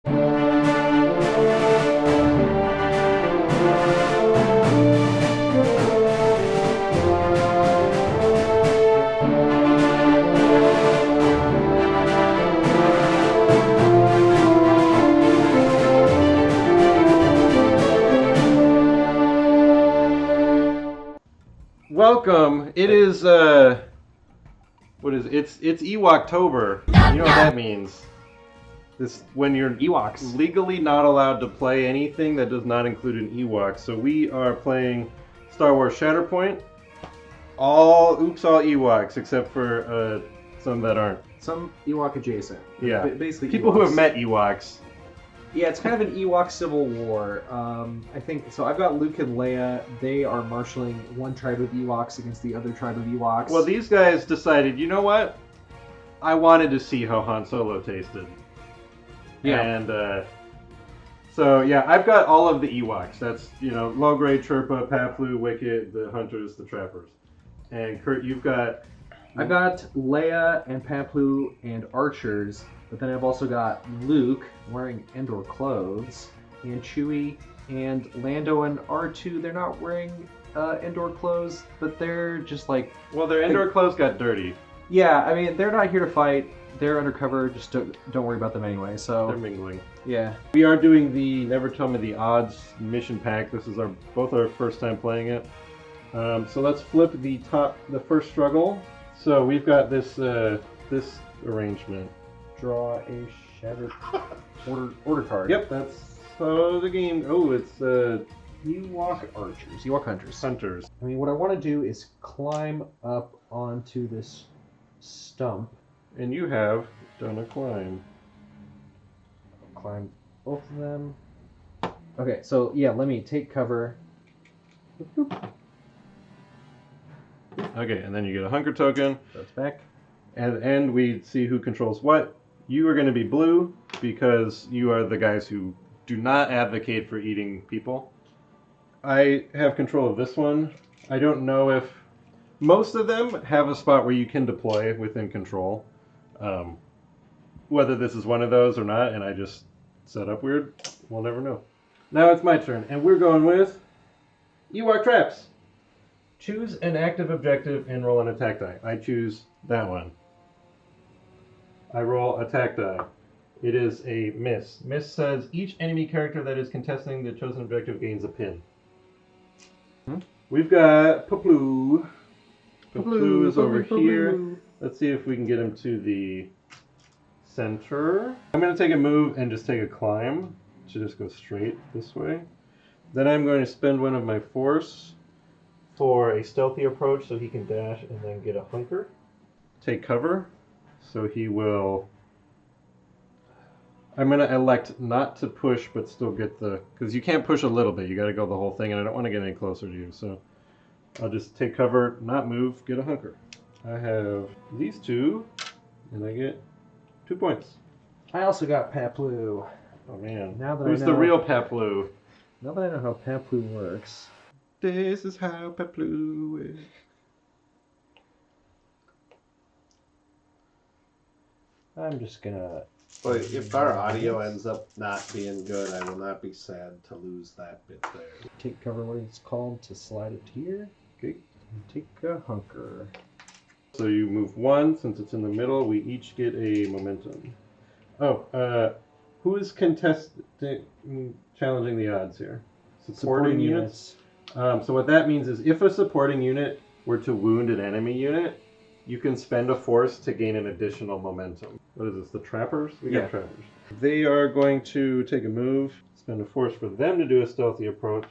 Welcome. It is what is it? It's Ewoktober. You know what that means? This when you're Ewoks. legally not allowed to play anything that does not include an Ewok. So we are playing Star Wars Shatterpoint. All Ewoks except for some that aren't. Some Ewok adjacent. Yeah. Basically People Ewoks. who have met Ewoks. Yeah, it's kind of an Ewok civil war. I think so. I've got Luke and Leia. They are marshaling one tribe of Ewoks against the other tribe of Ewoks. Well, these guys decided, you know what? I wanted to see how Han Solo tasted. Yeah. And so yeah, I've got all of the Ewoks. That's low grade, Chirpa, Paplu, Wicket, the Hunters, the Trappers. And Kurt, you've got. I've got Leia and Paplu and archers, but then I've also got Luke wearing Endor clothes, and Chewie and Lando and R2. They're not wearing Endor clothes, but they're just like. Well, their Endor clothes got dirty. Yeah, I mean they're not here to fight. They're undercover. Just don't worry about them anyway. So They're mingling. yeah. We are doing the Never Tell Me the Odds mission pack. This is both our first time playing it. So let's flip the first struggle. So we've got this this arrangement. Draw a shattered order card. Yep, that's how the game. Oh, it's Ewok archers, Ewok hunters. Hunters. I mean, what I want to do is climb up onto this stump. And you have done a climb. Climb both of them. Okay, so yeah, let me take cover. Okay, and then you get a hunker token. That's back. At the end, we see who controls what. You are going to be blue because you are the guys who do not advocate for eating people. I have control of this one. I don't know if most of them have a spot where you can deploy within control. Whether this is one of those or not, and I just set up weird, we'll never know. Now it's my turn, and we're going with Ewok traps. Choose an active objective and roll an attack die. I choose that one. I roll attack die. It is a miss. Miss says each enemy character that is contesting the chosen objective gains a pin. We've got Paplu. Paplu is over here. Let's see if we can get him to the center. I'm going to take a move and just take a climb to just go straight this way. Then I'm going to spend one of my force for a stealthy approach so he can dash and then get a hunker. Take cover. So he will. I'm going to elect not to push, but still get the. Because you can't push a little bit. You got to go the whole thing, and I don't want to get any closer to you. So I'll just take cover, not move, get a hunker. I have these two, and I get 2 points. I also got Paplu. Oh man. Now that Who's I the know, real Paplu? Now that I know how Paplu works. This is how Paplu is. I'm just gonna. But if our audio ends up not being good, I will not be sad to lose that bit there. Take cover what it's called to slide it here. Okay. And take a hunker. So you move one, since it's in the middle, we each get a momentum. Oh, who is challenging the odds here? Supporting units. So what that means is if a supporting unit were to wound an enemy unit, you can spend a force to gain an additional momentum. What is this, the Trappers? We got Trappers. They are going to take a move, spend a force for them to do a stealthy approach,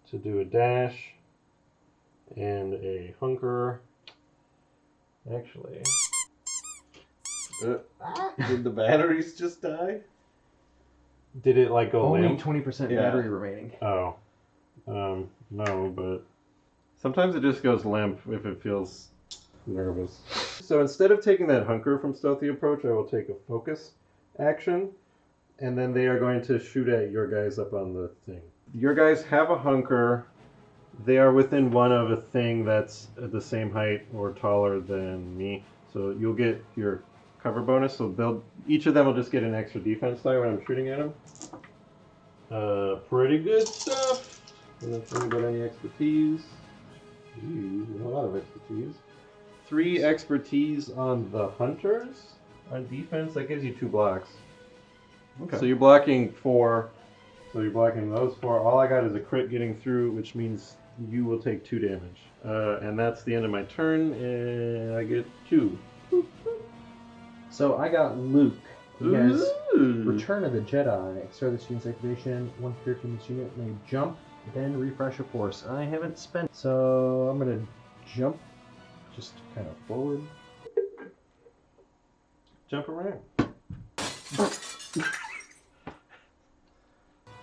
to do a dash, and a hunker. Actually. Did the batteries just die? Did it like go Only limp? 20% Yeah. battery remaining. Oh. No, but sometimes it just goes limp if it feels nervous. So instead of taking that hunker from stealthy approach, I will take a focus action, and then they are going to shoot at your guys up on the thing. Your guys have a hunker. They are within one of a thing that's at the same height or taller than me. So you'll get your cover bonus, so each of them will just get an extra defense die when I'm shooting at them. Pretty good stuff. And then think about any expertise. Ooh, a lot of expertise. 3 expertise on the hunters. On defense, that gives you 2 blocks. Okay. So you're blocking 4. So you're blocking those 4. All I got is a crit getting through, which means you will take 2 damage. And that's the end of my turn, and I get 2. So I got Luke. He has Ooh. Return of the Jedi. At the start of the student's activation, one character in this unit may jump, then refresh a force. I haven't spent, so I'm gonna jump just kind of forward. Jump around.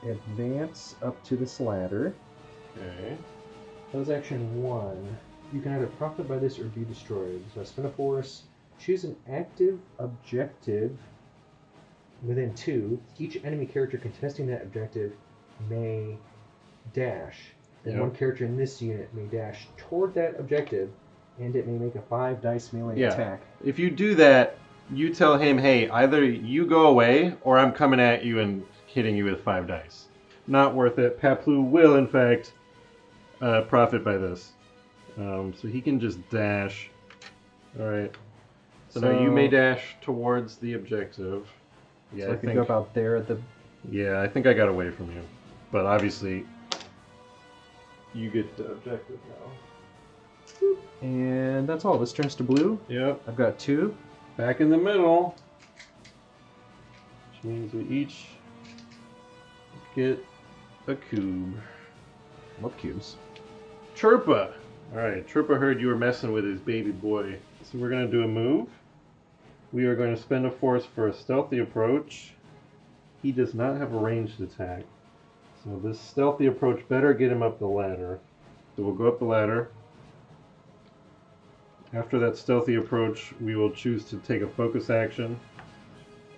Advance up to this ladder. Okay. That was action 1. You can either profit by this or be destroyed. So I spend a force, choose an active objective within 2. Each enemy character contesting that objective may dash. And Yep. one character in this unit may dash toward that objective, and it may make a 5 dice melee Yeah. attack. If you do that, you tell him, hey, either you go away or I'm coming at you and hitting you with 5 dice. Not worth it. Paplu will, in fact, profit by this. So he can just dash. Alright. So now you may dash towards the objective. Yeah, So I can go about there at the... Yeah, I think I got away from you. But obviously, you get the objective now. And that's all. This turns to blue. Yep. I've got 2. Back in the middle. Which means we each get a cube. What cubes? Chirpa! Alright, Chirpa heard you were messing with his baby boy. So we're going to do a move. We are going to spend a force for a stealthy approach. He does not have a ranged attack. So this stealthy approach better get him up the ladder. So we'll go up the ladder. After that stealthy approach, we will choose to take a focus action.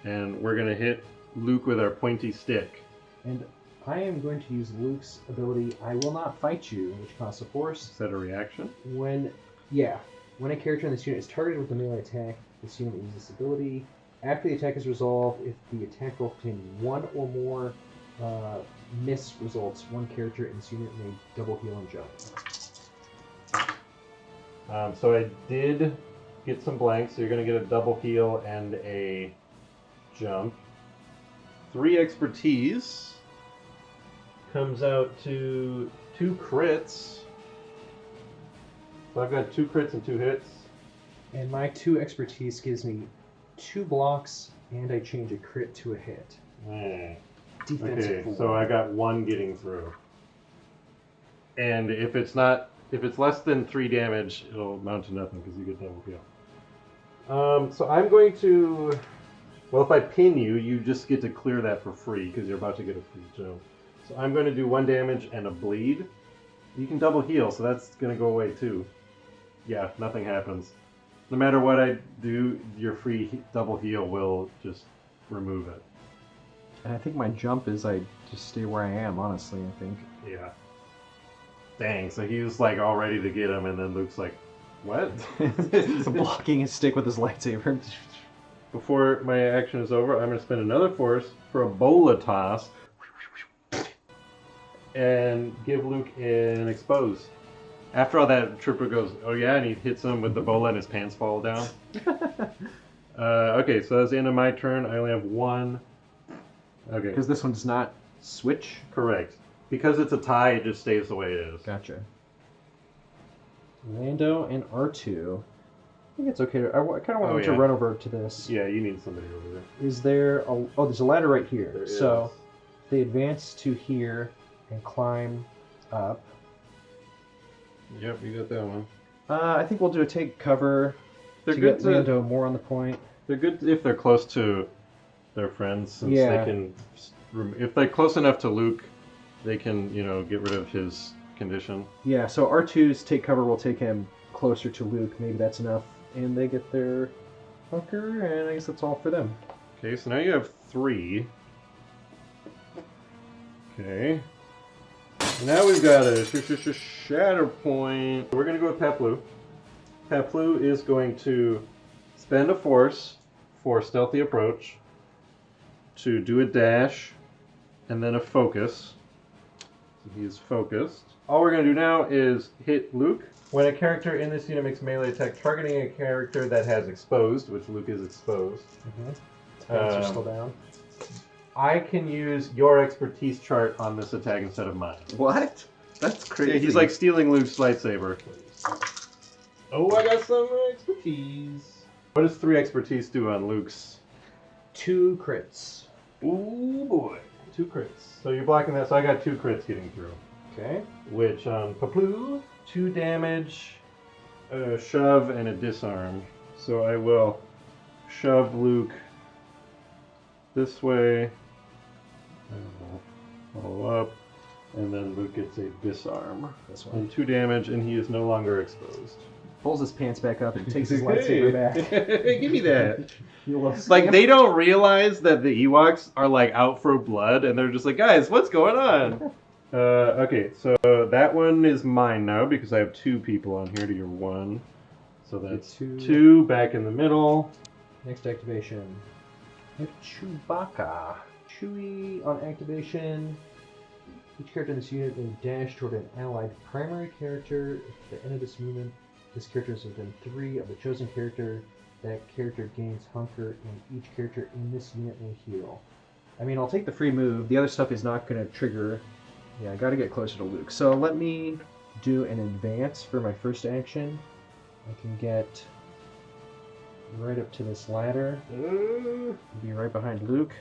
And we're going to hit Luke with our pointy stick. And I am going to use Luke's ability, I Will Not Fight You, which costs a force. Is that a reaction? When a character in this unit is targeted with a melee attack, this unit uses this ability. After the attack is resolved, if the attack roll contains 1 or more miss results, one character in this unit may double heal and jump. So I did get some blanks, so you're going to get a double heal and a jump. 3 expertise comes out to 2 crits. So I've got 2 crits and 2 hits. And my 2 expertise gives me 2 blocks, and I change a crit to a hit. Defensive. Okay, so I got 1 getting through. And if it's less than 3 damage, it'll amount to nothing because you get double heal. So I'm going to... Well, if I pin you, you just get to clear that for free because you're about to get a free jump. So I'm going to do 1 damage and a bleed. You can double heal, so that's going to go away too. Yeah, nothing happens. No matter what I do, your free double heal will just remove it. And I think my jump is I just stay where I am, honestly, I think. Yeah. Dang, so he was like all ready to get him, and then Luke's like, what? Blocking his stick with his lightsaber. Before my action is over, I'm going to spend another force for a bola toss and give Luke an expose. After all that, Trooper goes, oh yeah, and he hits him with the bola and his pants fall down. Okay, so that's the end of my turn. I only have 1. Okay. Because this one does not switch? Correct. Because it's a tie, it just stays the way it is. Gotcha. Lando and R2. I think it's okay. I kind of want to run over to this. Yeah, you need somebody over there. Is there a... Oh, there's a ladder right here. There so is. they advance to here and climb up. Yep, you got that one. I think we'll do a take cover They're to good get Lando more on the point. They're good if they're close to their friends, since Yeah. they can... If they're close enough to Luke, they can, get rid of his condition. Yeah, so R2's take cover will take him closer to Luke. Maybe that's enough. And they get their bunker, and I guess that's all for them. Okay, so now you have 3. Okay. Now we've got a Shatterpoint. We're going to go with Paplu. Paplu is going to spend a force for stealthy approach, to do a dash, and then a focus. So he is focused. All we're going to do now is hit Luke. When a character in this unit makes melee attack targeting a character that has exposed, which Luke is exposed, His pants are still down. I can use your expertise chart on this attack instead of mine. What? That's crazy. Yeah, he's like stealing Luke's lightsaber. Oh, I got some expertise. What does 3 expertise do on Luke's? 2 crits. Ooh boy, 2 crits. So you're blocking that, so I got 2 crits getting through. Okay. Which on Paplu, 2 damage, a shove, and a disarm. So I will shove Luke this way. And I'll follow up. And then Luke gets a disarm. This one. And 2 damage, and he is no longer exposed. Pulls his pants back up and takes his lightsaber back. Give me that. Like, Like, they don't realize that the Ewoks are, like, out for blood, and they're just like, guys, what's going on? Okay, so that one is mine now, because I have 2 people on here to your 1. So that's 2 back in the middle. Next activation. Chewbacca. Chewie on activation. Each character in this unit may dash toward an allied primary character. At the end of this movement, this character is within 3 of the chosen character. That character gains hunker, and each character in this unit may heal. I mean, I'll take the free move. The other stuff is not going to trigger. Yeah, I got to get closer to Luke. So let me do an advance for my first action. I can get right up to this ladder. Be right behind Luke.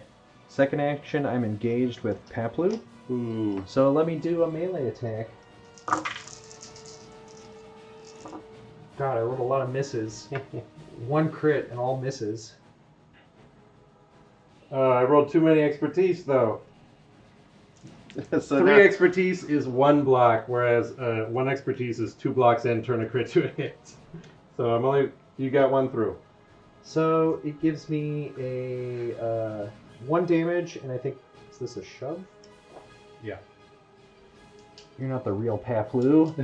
Second action, I'm engaged with Paplu. Ooh. So let me do a melee attack. God, I rolled a lot of misses. 1 crit and all misses. I rolled too many expertise, though. So 3 expertise is 1 block, whereas 1 expertise is 2 blocks and turn a crit to a hit. So you got 1 through. So it gives me a 1 damage, and I think, is this a shove? Yeah. You're not the real Paplu.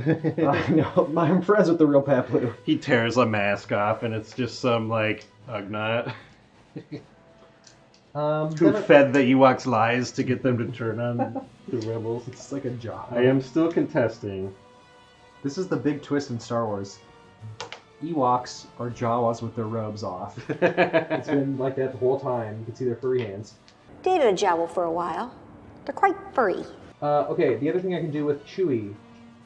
No, I'm friends with the real Paplu. He tears a mask off, and it's just some, like, Ugnaught who fed the Ewoks lies to get them to turn on the rebels. It's like a job. I am still contesting. This is the big twist in Star Wars. Ewoks are Jawas with their robes off. It's been like that the whole time. You can see their furry hands. Dated a jowl for a while. They're quite furry. Okay, the other thing I can do with Chewie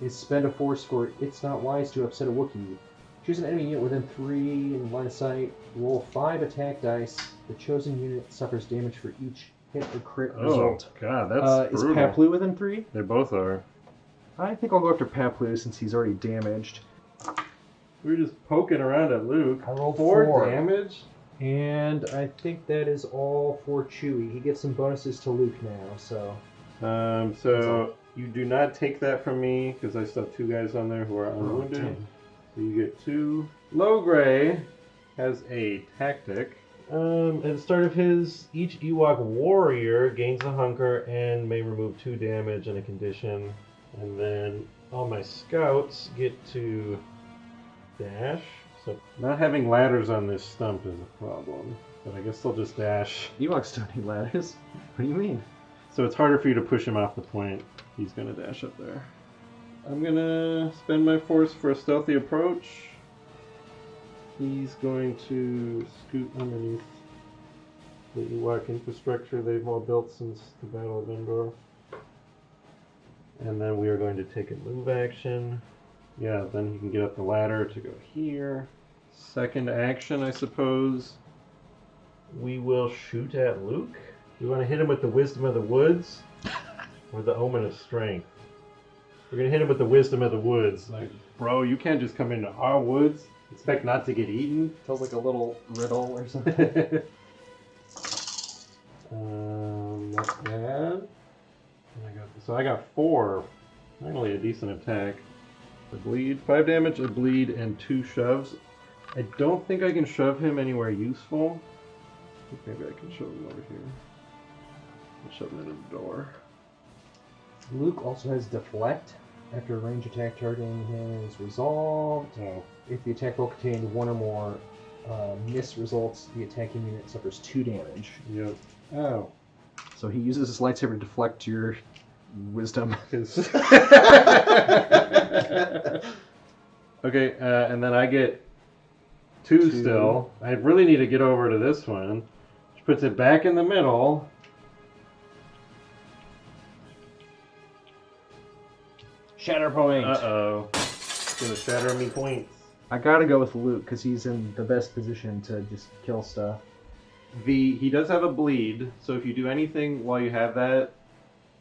is spend a force for It's Not Wise to Upset a Wookiee. Choose an enemy unit within 3 in line of sight. Roll 5 attack dice. The chosen unit suffers damage for each hit or crit result. Oh, God, that's Is brutal. Paplu within 3? They both are. I think I'll go after Paplu since he's already damaged. We were just poking around at Luke. I rolled 4 4. damage? And I think that is all for Chewie. He gets some bonuses to Luke now, so... So you do not take that from me, because I still have 2 guys on there who are unwounded. dang. So you get 2. Logray has a tactic. At the start of his, each Ewok warrior gains a hunker and may remove 2 damage in a condition. And then all my scouts get to dash. So not having ladders on this stump is a problem. But I guess they'll just dash. Ewoks don't need ladders. What do you mean? So it's harder for you to push him off the point. He's going to dash up there. I'm going to spend my force for a stealthy approach. He's going to scoot underneath the Ewok infrastructure they've all built since the Battle of Endor. And then we are going to take a move action. Yeah, then he can get up the ladder to go here. Second action, I suppose. We will shoot at Luke. We want to hit him with the Wisdom of the Woods or the Omen of Strength. We're going to hit him with the Wisdom of the Woods. Like, bro, you can't just come into our woods. Expect not to get eaten. Feels like a little riddle or something. Not bad. So I got 4. Finally a decent attack. A bleed, 5 damage, a bleed, and 2 shoves. I don't think I can shove him anywhere useful. I think maybe I can shove him over here. I'll shove him into the door. Luke also has Deflect. After a range attack targeting him is resolved. Oh. If the attack roll contained 1 or more miss results, the attacking unit suffers 2 damage. Yep. Oh. So he uses his lightsaber to deflect your wisdom. Okay, and then I get 2 still. I really need to get over to this one, which puts it back in the middle. Shatterpoint! Uh-oh. It's gonna shatter me points. I gotta go with Luke, because he's in the best position to just kill stuff. He does have a bleed, so if you do anything while you have that,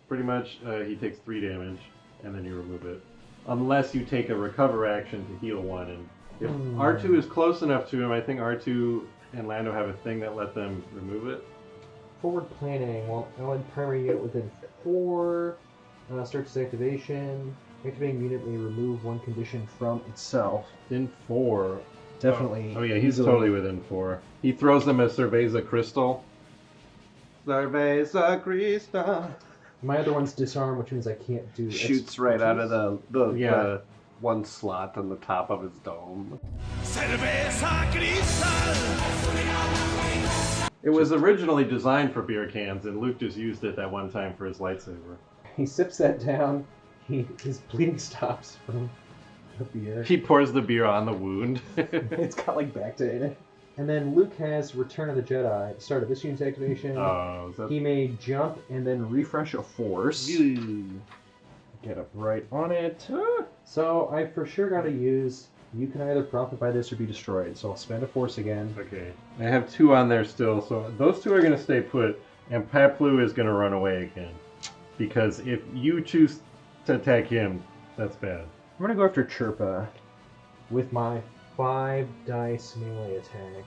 pretty much he takes 3 damage, and then you remove it. Unless you take a recover action to heal 1. And if R2 is close enough to him, I think R2 and Lando have a thing that let them remove it. Forward planning. While allied primary unit within 4 starts its activation. Activating unit may remove 1 condition from itself. In 4. Definitely. Oh yeah, he's totally within 4. He throws them a Cerveza Crystal. Cerveza Crystal. My other one's disarm, which means I can't do. Shoots right out of the Yeah. one slot on the top of his dome. It was originally designed for beer cans, and Luke just used it that one time for his lightsaber. He sips that down. His bleeding stops from the beer. He pours the beer on the wound. It's got like Bacta in it. And then Luke has Return of the Jedi. At the start of this unit's activation, Oh, is that... he may jump and then refresh a force. Get up right on it. So I for sure got to use. You can either profit by this or be destroyed. So I'll spend a force again. Okay. I have 2 on there still, so those 2 are going to stay put, and Paplu is going to run away again. Because if you choose to attack him, that's bad. I'm going to go after Chirpa with my 5 dice melee attack.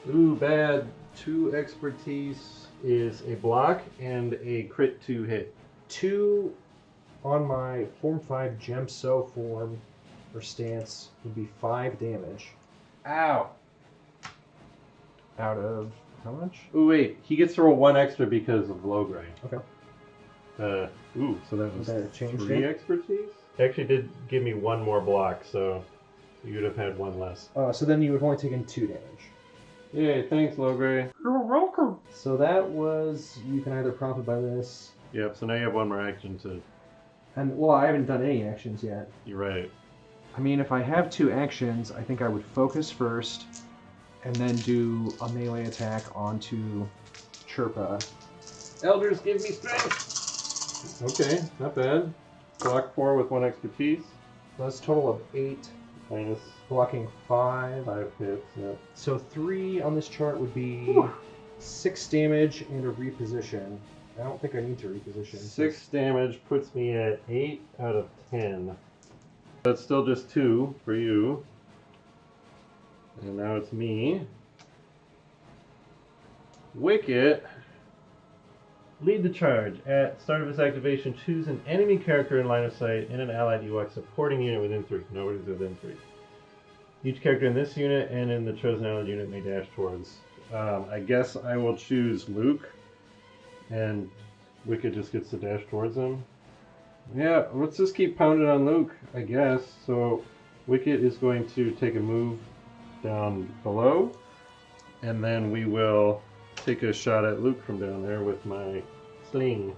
Ooh, bad. 2 expertise is a block and a crit 2 hit. 2 on my Form 5 Gem So form or stance would be 5 damage. Ow! Out of how much? Ooh, wait. He gets to roll 1 extra because of low grade. Okay. Ooh, so that was That changed 3 it? expertise? Actually did give me 1 more block, so you'd have had 1 less. So then you would have only taken 2 damage. Yay, thanks, Logray. You're welcome. So that was, you can either profit by this, Yep, so now you have 1 more action to... and well, I haven't done any actions yet. You're right. I mean, if I have 2 actions, I think I would focus first, and then do a melee attack onto Chirpa. Elders, give me strength! Okay, not bad. Block 4 with 1 expertise. So that's a total of 8, Minus blocking 5. 5 hits, yep. So 3 on this chart would be 6 damage and a reposition. I don't think I need to reposition. 6 damage puts me at 8 out of 10. That's still just 2 for you. And now it's me. Wicket. Lead the charge. At start of its activation, choose an enemy character in line of sight and an allied Ewok supporting unit within 3. Nobody's within 3. Each character in this unit and in the chosen allied unit may dash towards. I guess I will choose Luke. And Wicket just gets to dash towards him. Yeah, let's just keep pounding on Luke, I guess. So Wicket is going to take a move down below. And then we will take a shot at Luke from down there with my sling.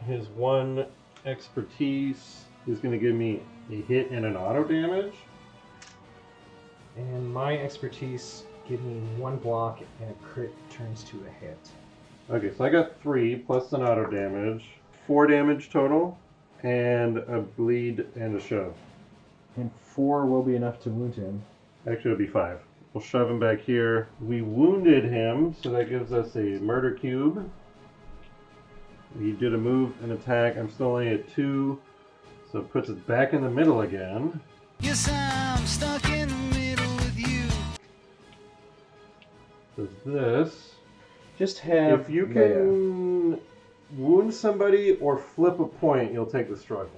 His 1 expertise is going to give me a hit and an auto damage. And my expertise give me 1 block and a crit turns to a hit. Okay, so I got 3 plus an auto damage. 4 damage total, and a bleed and a shove. And 4 will be enough to wound him. Actually, it'll be 5. We'll shove him back here. We wounded him, so that gives us a murder cube. He did a move, an attack. I'm still only at 2, so it puts it back in the middle again. Yes, I'm stuck in the middle with you. Does this. Just have If you Leia. can wound somebody or flip a point, you'll take the struggle.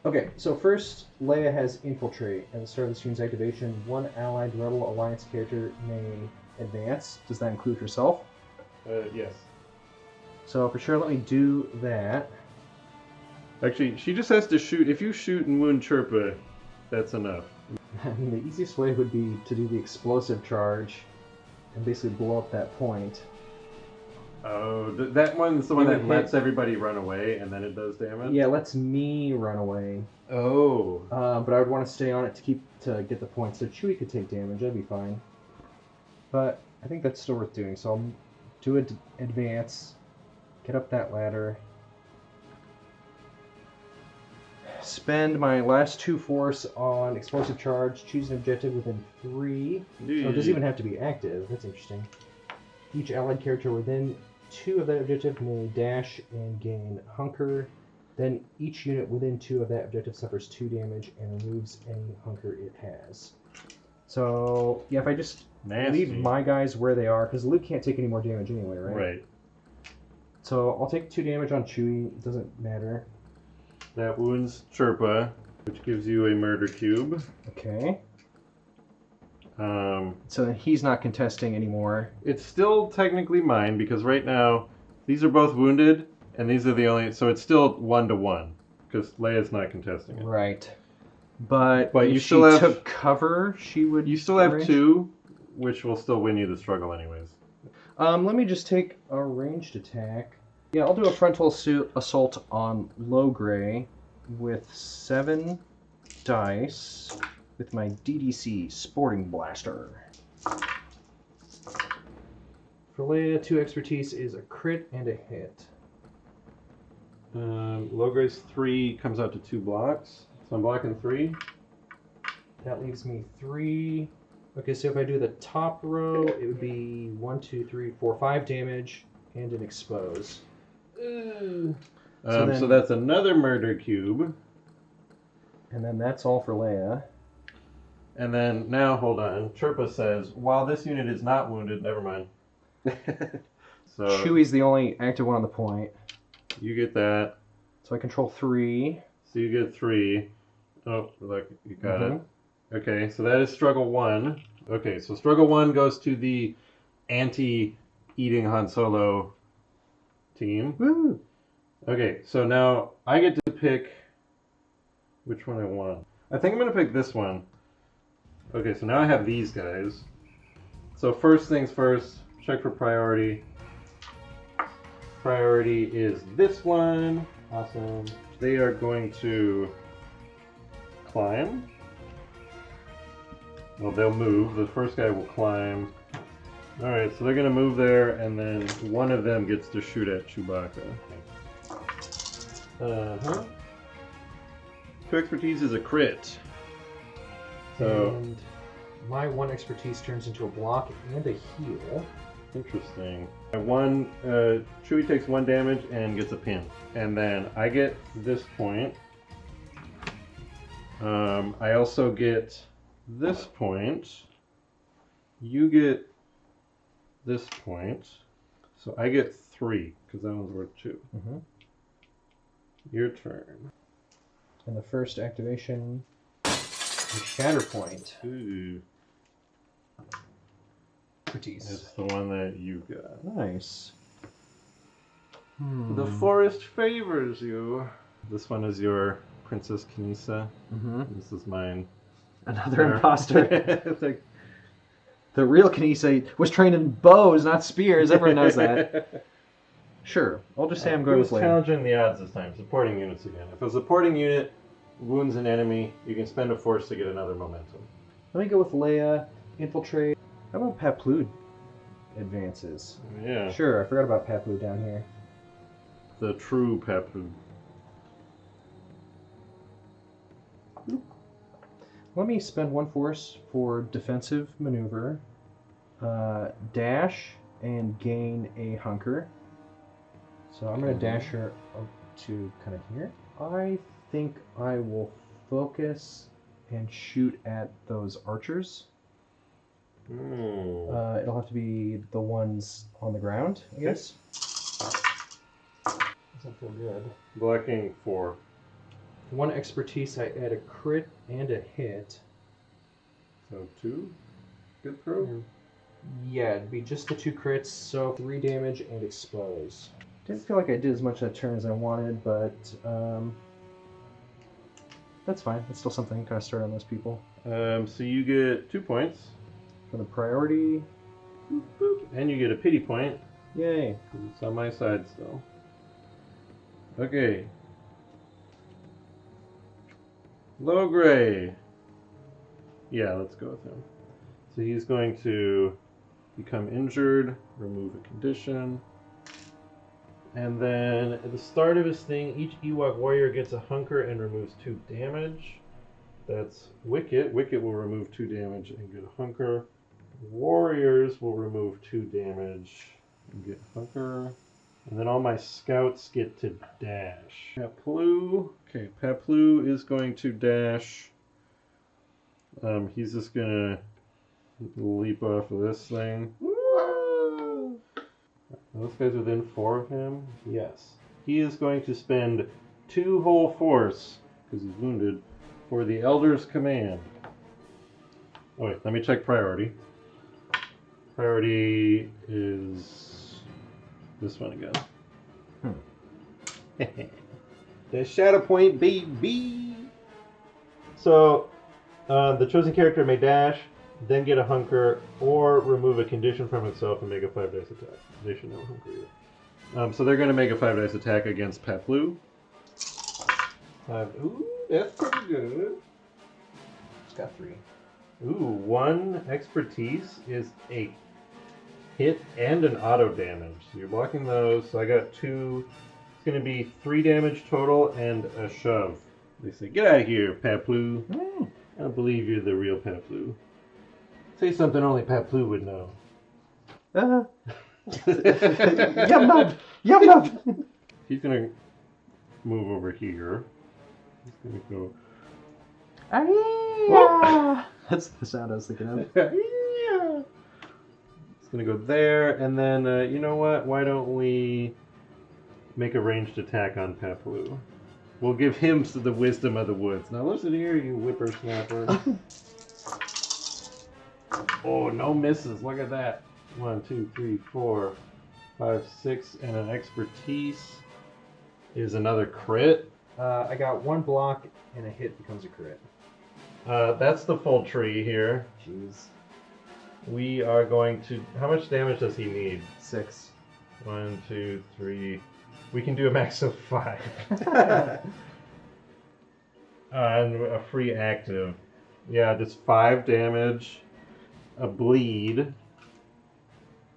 Okay, so first, Leia has Infiltrate. At the start of the stream's activation, 1 allied Rebel Alliance character may advance. Does that include herself? Yes. So for sure, let me do that. Actually, she just has to shoot. If you shoot and wound Chirpa, that's enough. I mean, the easiest way would be to do the explosive charge and basically blow up that point. Oh, that one's the one It that would lets hit- everybody run away and then it does damage? Yeah, it lets me run away. Oh. But I would want to stay on it to get the point. So Chewie could take damage. That'd be fine. But I think that's still worth doing. So I'll do it advance, get up that ladder, spend my last 2 force on explosive charge, choose an objective within 3. So it doesn't even have to be active. That's interesting. Each allied character within 2 of that objective may dash and gain hunker. Then each unit within 2 of that objective suffers 2 damage and removes any hunker it has. So yeah, if I just Nasty. leave my guys where they are, because Luke can't take any more damage anyway, right? Right. So I'll take 2 damage on Chewie. It doesn't matter. That wounds Chirpa, which gives you a murder cube. Okay. So he's not contesting anymore. It's still technically mine because right now these are both wounded and these are the only. So it's still 1-1 because Leia's not contesting it. Right. But But if you she still have- took cover, she would. You still have range. 2, which will still win you the struggle anyways. Let me just take a ranged attack. Yeah, I'll do a frontal assault on low gray with 7 dice with my DDC Sporting Blaster. For Leia, 2 expertise is a crit and a hit. Low grace 3 comes out to 2 blocks, so I'm blocking 3. That leaves me 3. Okay, so if I do the top row, it would be 1, 2, 3, 4, 5 damage and an expose. Ugh. So then- that's another murder cube. And then that's all for Leia. And then now, hold on. Chirpa says, while this unit is not wounded, never mind. So Chewie's the only active one on the point. you get that. So I control 3. So you get 3. Oh, look, you got Mhm. it. Okay, so that is struggle 1. Okay, so struggle 1 goes to the anti-eating Han Solo team. Woo! Okay, so now I get to pick which one I want. I think I'm going to pick this one. Okay, so now I have these guys. So first things first, check for priority. Priority is this one. Awesome. They are going to climb. Well, they'll move. The first guy will climb. Alright, so they're going to move there, and then one of them gets to shoot at Chewbacca. Uh-huh. 2 expertise is a crit. So, And my 1 expertise turns into a block and a heal. interesting. Chewie takes 1 damage and gets a pin. And then I get this point. I also get this point. You get this point. So I get 3, because that one's worth 2. Mm-hmm. Your turn. And the first activation is Shatterpoint. Ooh, Expertise. it's the one that you got. Nice. The forest favors you. This one is your Princess Kinisa. Mm-hmm. This is mine. Another imposter. It's like, The real Kinisa was trained in bows, not spears. Everyone knows that. Sure. I'll just say I'm going with Who's Leia. challenging the odds this time? Supporting units again. If a supporting unit wounds an enemy, you can spend a force to get another momentum. Let me go with Leia. Infiltrate. How about Paplu advances? Yeah, Sure, I forgot about Paplu down here. the true Papu. Let me spend 1 force for defensive maneuver, dash, and gain a hunker. So I'm going to dash her up to kind of here. I think I will focus and shoot at those archers. It'll have to be the ones on the ground, I guess. Doesn't feel good. Blocking 4. 1 expertise, I add a crit and a hit. So 2. Good throw. Yeah, it'd be just the 2 crits, so 3 damage and expose. Didn't feel like I did as much that turn as I wanted, but That's fine. It's still something to kind of start on those people. So you get 2 points, For the priority, and you get a pity point. yay. 'Cause it's on my side still. Okay. Low gray. Yeah, let's go with him. So he's going to become injured, remove a condition. And then at the start of his thing, each Ewok warrior gets a hunker and removes 2 damage. That's Wicket. Wicket will remove 2 damage and get a hunker. Warriors will remove 2 damage and get a hunker. And then all my scouts get to dash. Paplu. Okay, Paplu is going to dash. He's just gonna leap off of this thing. Are those guys within 4 of him? Yes. He is going to spend 2 whole force, because he's wounded, for the Elder's command. Oh wait, let me check priority. Priority is this one again. The Shatterpoint, baby! So, the chosen character may dash, then get a hunker, or remove a condition from itself and make a 5 dice attack. They should know hunker either. So they're going to make a 5 dice attack against Paplu. Ooh, that's pretty good. It's got 3. Ooh, 1 expertise is a hit and an auto damage. So you're blocking those. So I got 2. It's going to be 3 damage total and a shove. They say, get out of here, Paplu. I don't believe you're the real Paplu. Say something only Paplu would know. Yum nub! Yum nub! He's going to move over here. He's going to go... That's the sound I was thinking of. Yeah. It's going to go there, and then, you know what? Why don't we make a ranged attack on Paplu? We'll give him the wisdom of the woods. Now listen here, you whippersnapper. Oh, no misses. Look at that. 1, 2, 3, 4, 5, 6, and an expertise is another crit. I got 1 block and a hit becomes a crit. That's the full tree here. Jeez. We are going to... How much damage does he need? 6. 1, 2, 3... We can do a max of 5. And a free active. Yeah, just 5 damage. A bleed.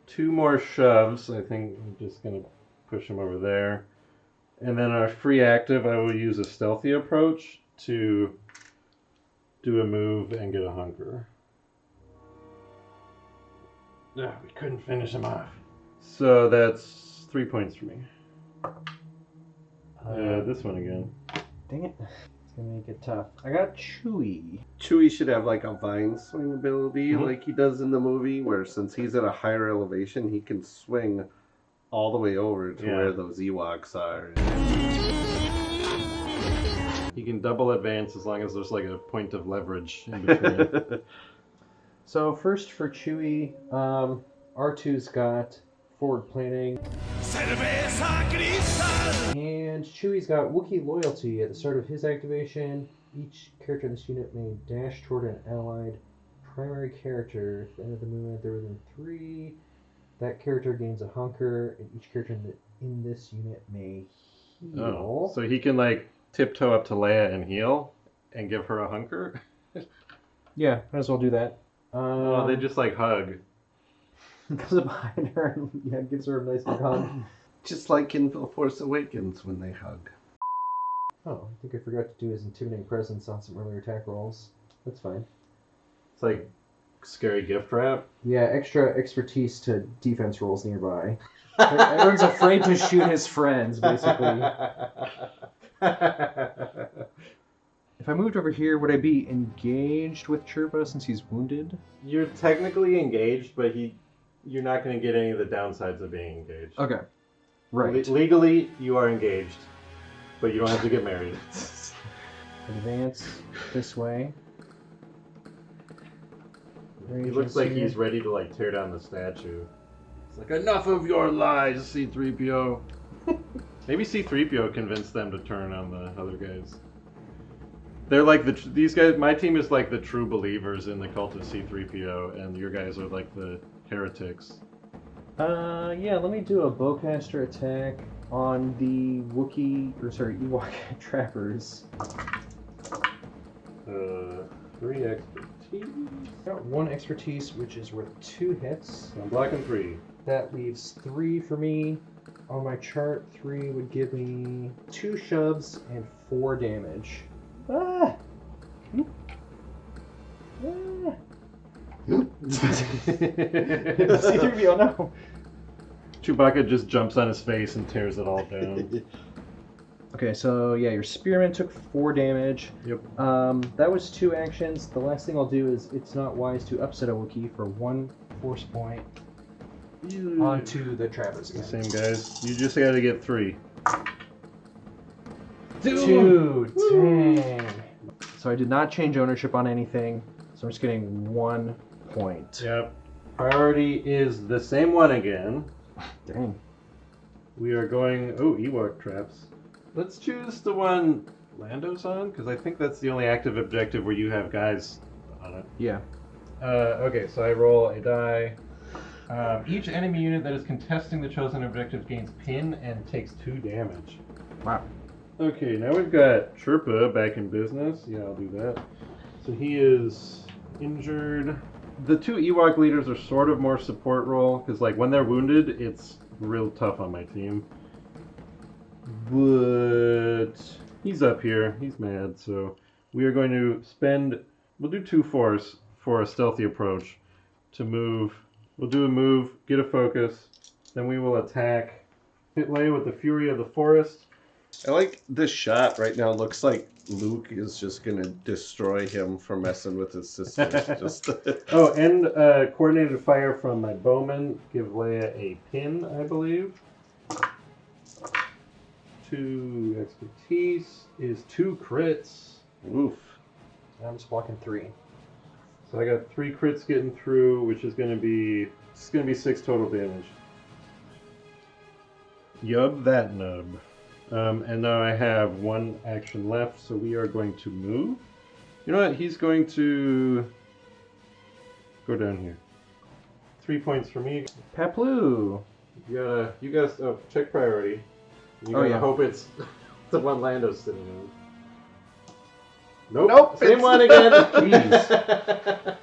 2 more shoves. I think I'm just going to push him over there. And then our free active, I will use a stealthy approach to do a move and get a hunker. No, we couldn't finish him off. So that's 3 points for me. This one again. Dang it. It's gonna make it tough. I got Chewie. Chewie should have like a vine swing ability like he does in the movie, where since he's at a higher elevation, he can swing all the way over to where those Ewoks are. He can double advance as long as there's like a point of leverage in between. So first for Chewie, R2's got forward planning. And Chewie's got Wookiee loyalty. At the start of his activation, each character in this unit may dash toward an allied primary character. At the end of the movement, they're within 3. That character gains a hunker, and each character in this unit may heal. Oh, so he can like tiptoe up to Leia and heal and give her a hunker? Yeah, might as well do that. Oh, they just like hug. Goes up behind her and gives her a nice big hug. Just like in The Force Awakens when they hug. Oh, I think I forgot to do his intimidating presence on some earlier attack rolls. That's fine. It's like scary gift wrap. Yeah, extra expertise to defense rolls nearby. Everyone's afraid to shoot his friends, basically. If I moved over here, would I be engaged with Chirpa since he's wounded? You're technically engaged, but you're not going to get any of the downsides of being engaged. Okay. Right. Legally, you are engaged, but you don't have to get married. Advance this way. He looks like he's ready to like tear down the statue. It's like, enough of your lies, C-3PO. Maybe C-3PO convinced them to turn on the other guys. They're like these guys. My team is like the true believers in the cult of C-3PO, and your guys are like the heretics. Yeah, let me do a bowcaster attack on the Ewok trappers. 3 expertise. Got 1 expertise, which is worth 2 hits. I'm blocking 3. That leaves 3 for me. On my chart, 3 would give me 2 shoves and 4 damage. Ah! Ah! C-3PO, no! Chewbacca just jumps on his face and tears it all down. Okay, so yeah, your Spearman took 4 damage. Yep. That was 2 actions. The last thing I'll do is it's not wise to upset a Wookiee for 1 force point onto the trappers again. Same guys. You just gotta get 3. 2! Dang! So I did not change ownership on anything, so I'm just getting 1 point. Yep. Priority is the same one again. Dang. We are going... Oh, Ewok traps. Let's choose the one Lando's on, because I think that's the only active objective where you have guys on it. Yeah. Okay, so I roll a die. Each enemy unit that is contesting the chosen objective gains pin and takes 2 damage. Wow. Okay, now we've got Sherpa back in business. Yeah, I'll do that. So he is injured. The 2 Ewok leaders are sort of more support role, because like when they're wounded, it's real tough on my team. But he's up here. He's mad, so we are going to spend... We'll do 2 force for a stealthy approach to move. We'll do a move, get a focus, then we will attack. Hit Leia with the Fury of the Forest. I like this shot right now. Looks like Luke is just gonna destroy him for messing with his sister. Just Oh, and coordinated fire from my bowman. Give Leia a pin, I believe. 2 expertise is 2 crits. oof. I'm just blocking 3. So I got 3 crits getting through, which is gonna be 6 total damage. Yub that nub. And now I have 1 action left, so we are going to move. You know what? He's going to go down here. 3 points for me. Paplu! You guys, check priority. You gotta hope it's the one Lando's sitting in. Nope, same one again. Jeez.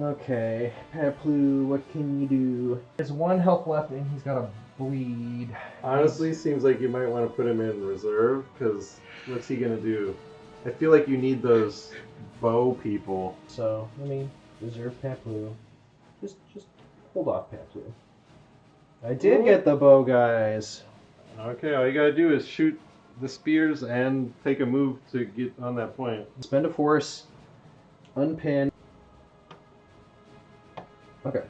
Okay, Paplu, what can you do? There's 1 health left and he's got a bleed. Honestly, seems like you might want to put him in reserve, because what's he gonna do? I feel like you need those bow people. So, let me reserve Paplu. Just hold off Paplu. I did get the bow, guys. Okay, all you gotta do is shoot the spears and take a move to get on that point. Spend a force, unpin. Okay.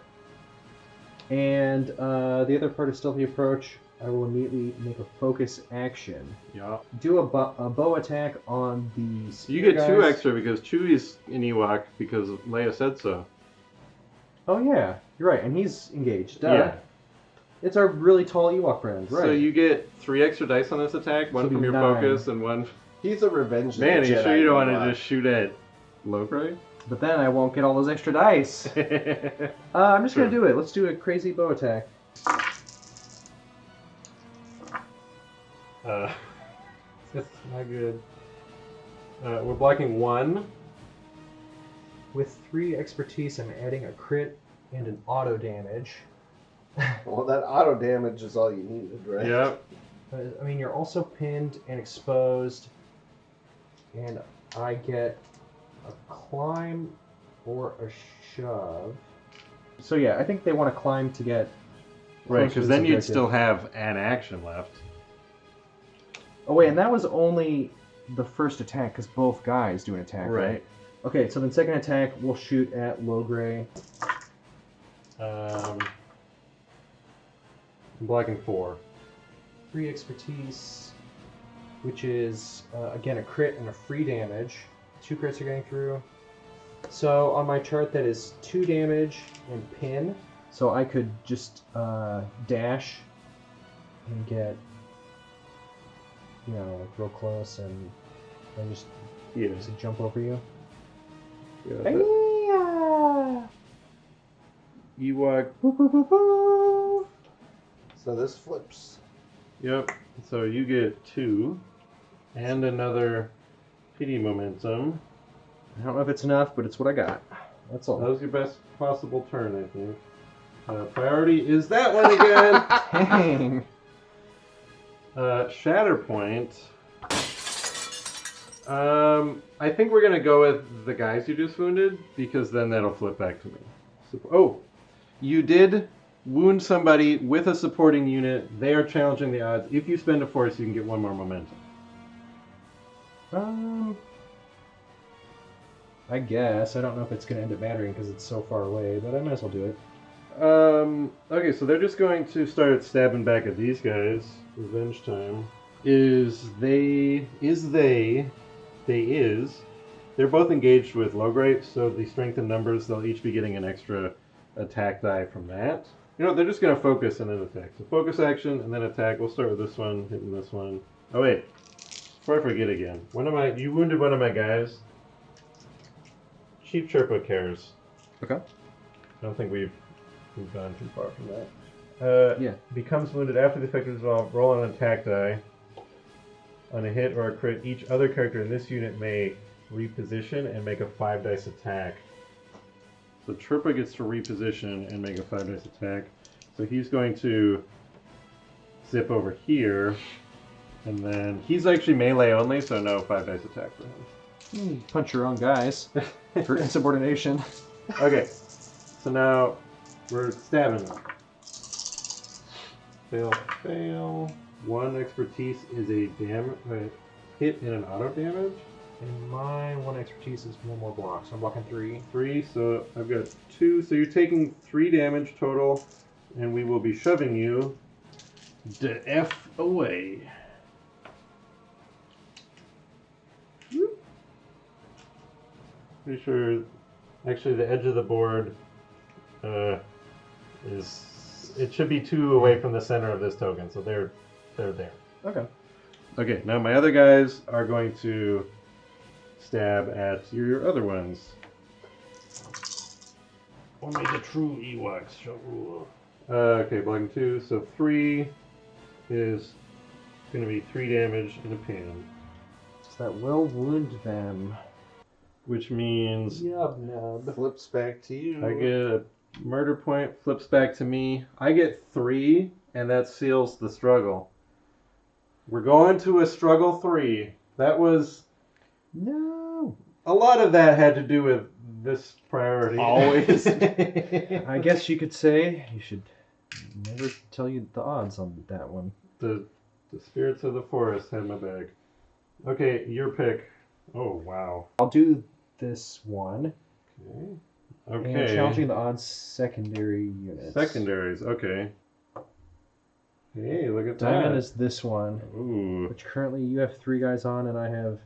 And the other part of stealthy approach, I will immediately make a focus action. Yeah. Do a bow attack on the spear You get 2 guys. extra because Chewie's an Ewok because Leia said so. Oh yeah, you're right, and he's engaged. Yeah. It's our really tall Ewok friend, right? So you get 3 extra dice on this attack, 1 So from your 9. focus and 1... He's a revenge. Man, are you Jedi sure you don't want Ewok. to just shoot at Logray? But then I won't get all those extra dice. I'm just gonna do it. Let's do a crazy bow attack. That's not good. We're blocking 1. With 3 expertise, I'm adding a crit and an auto damage. Well, that auto damage is all you needed, right? Yep. I mean, you're also pinned and exposed, and I get a climb or a shove. So yeah, I think they want to climb to get Right, closer to because this then you'd objective. still have an action left. Oh wait, and that was only the first attack because both guys do an attack, right? Right. Okay, so then second attack we'll shoot at Logray. I'm blocking 4. 3 expertise, which is again a crit and a free damage. 2 crits are going through. So on my chart that is 2 damage and pin. So I could just dash and get, you know, like real close and I just Yeah. jump over you. Yeah. Hey-ya! Ewok. So this flips. Yep. So you get 2. And another pity momentum. I don't know if it's enough, but it's what I got. That's all. That was your best possible turn, I think. Priority is that one again! Dang. Shatterpoint. I think we're gonna go with the guys you just wounded, because then that'll flip back to me. Oh! You did wound somebody with a supporting unit. They are challenging the odds. If you spend a force, you can get 1 more momentum. I guess. I don't know if it's going to end up mattering because it's so far away, but I might as well do it. Okay, so they're just going to start stabbing back at these guys. Revenge time. They're both engaged with Logrites, so the strength in numbers, they'll each be getting an extra attack die from that. You know, they're just going to focus and then attack. So focus action and then attack. We'll start with this one, hitting this one. Oh wait, before I forget again, you wounded one of my guys. Chief Sherpa cares. Okay. I don't think we've gone too far from that. Yeah. Becomes wounded after the effect is resolved. Roll an attack die. On a hit or a crit, each other character in this unit may reposition and make a 5-dice attack. So Sherpa gets to reposition and make a 5-dice attack. So he's going to zip over here. And then he's actually melee only, so no 5-dice attack for him. Punch your own guys for insubordination. Okay, so now we're stabbing them. Fail, fail. 1 expertise is a hit and an auto damage. And my 1 expertise is 1 more block, so I'm blocking 3. 3, so I've got 2. So you're taking 3 damage total, and we will be shoving you the F away. Pretty sure, actually, the edge of the board it should be 2 away from the center of this token, so they're there. Okay. Okay, now my other guys are going to stab at your other ones. Only the true Ewoks shall rule. Okay, blocking 2, so 3 is going to be 3 damage in a pan. So that will wound them. Which means Nub. Flips back to you. I get a murder point, flips back to me. I get 3, and that seals the struggle. We're going to a struggle 3. That was... No. A lot of that had to do with this priority. Always. I guess you could say you should never tell you the odds on that one. The spirits of the forest had my back. Okay, your pick. Oh, wow. I'll do this one. Okay. And challenging the odds secondary units. Secondaries, okay. Hey, look at Diamond that. is this one, Ooh. which currently you have 3 guys on, and I have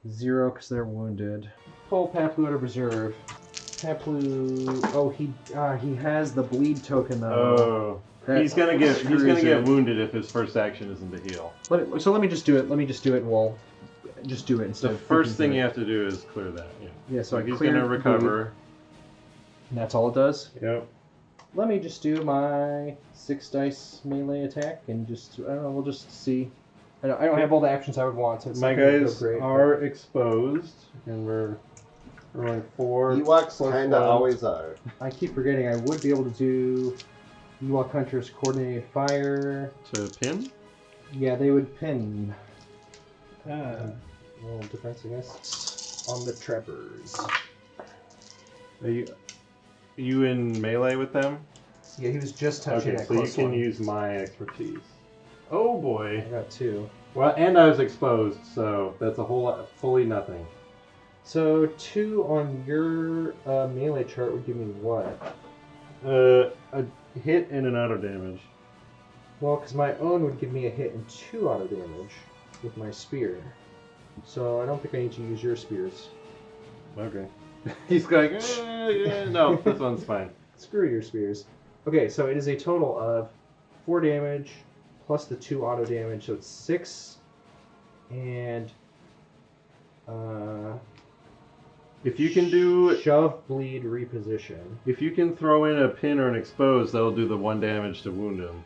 0 because they're wounded. Pull Paplu out of reserve. Paplu. Oh, he has the bleed token though. Oh. He's gonna get screws it. wounded if his first action isn't to heal. So let me just do it. And we'll just do it instead. The of first freaking thing doing you it. have to do is clear that. Yeah. Yeah. So He's clear gonna recover. And that's all it does. Yep. Let me just do my 6-dice melee attack and just, I don't know, we'll just see. I don't have all the actions I would want, so it's My not gonna guys go great, are exposed, and we're rolling 4. Ewoks plus kind of 1. always are. I keep forgetting I would be able to do Ewok Hunters Coordinated Fire. To pin? Yeah, they would pin. Roll defense, I guess. On the trappers. Are you in melee with them? Yeah, he was just touching Okay, that so you close can one. use my expertise. Oh boy. I got 2. Well, and I was exposed, so that's a whole lot, fully nothing. So 2 on your melee chart would give me what? A hit and an auto damage. Well, because my own would give me a hit and 2 auto damage with my spear. So I don't think I need to use your spears. Okay. He's going, yeah, no, this one's fine. Screw your spears. Okay, so it is a total of 4 damage plus the 2 auto damage, so it's 6 and If you can do, shove, bleed, reposition. if you can throw in a pin or an expose, that'll do the 1 damage to wound him.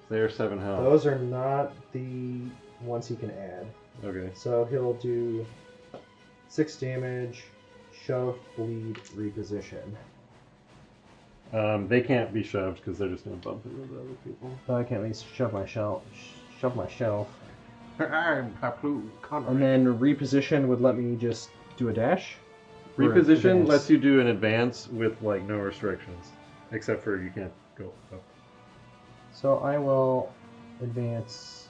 They're 7 health. Those are not the ones he can add. Okay. So he'll do 6 damage, shove, bleed, reposition. They can't be shoved because they're just gonna bump into the other people. I can't really shove my shelf. I'm Papu Conrad. And then reposition would let me just do a dash. Or Reposition advance? lets you do an advance with like no restrictions, except for you can't go up. So I will advance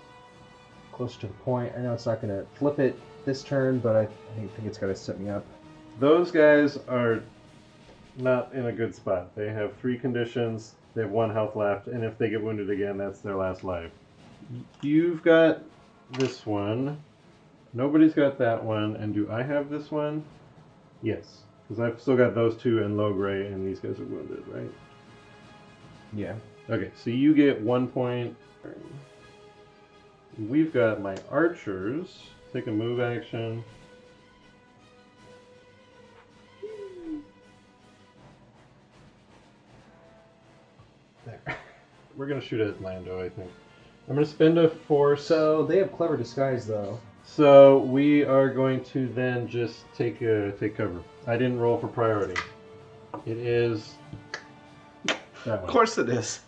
closer to the point. I know it's not going to flip it this turn, but I think it's got to set me up. Those guys are not in a good spot. They have 3 conditions, they have 1 health left, and if they get wounded again, that's their last life. You've got this one. Nobody's got that one, and do I have this one? Yes, because I've still got those 2 and low gray, and these guys are wounded, right? Yeah. Okay, so you get 1 point. We've got my archers. Take a move action. There. We're gonna shoot at Lando, I think. I'm gonna spend a force. So they have clever disguise, though. So we are going to then just take cover. I didn't roll for priority. It is that Of one. course it is.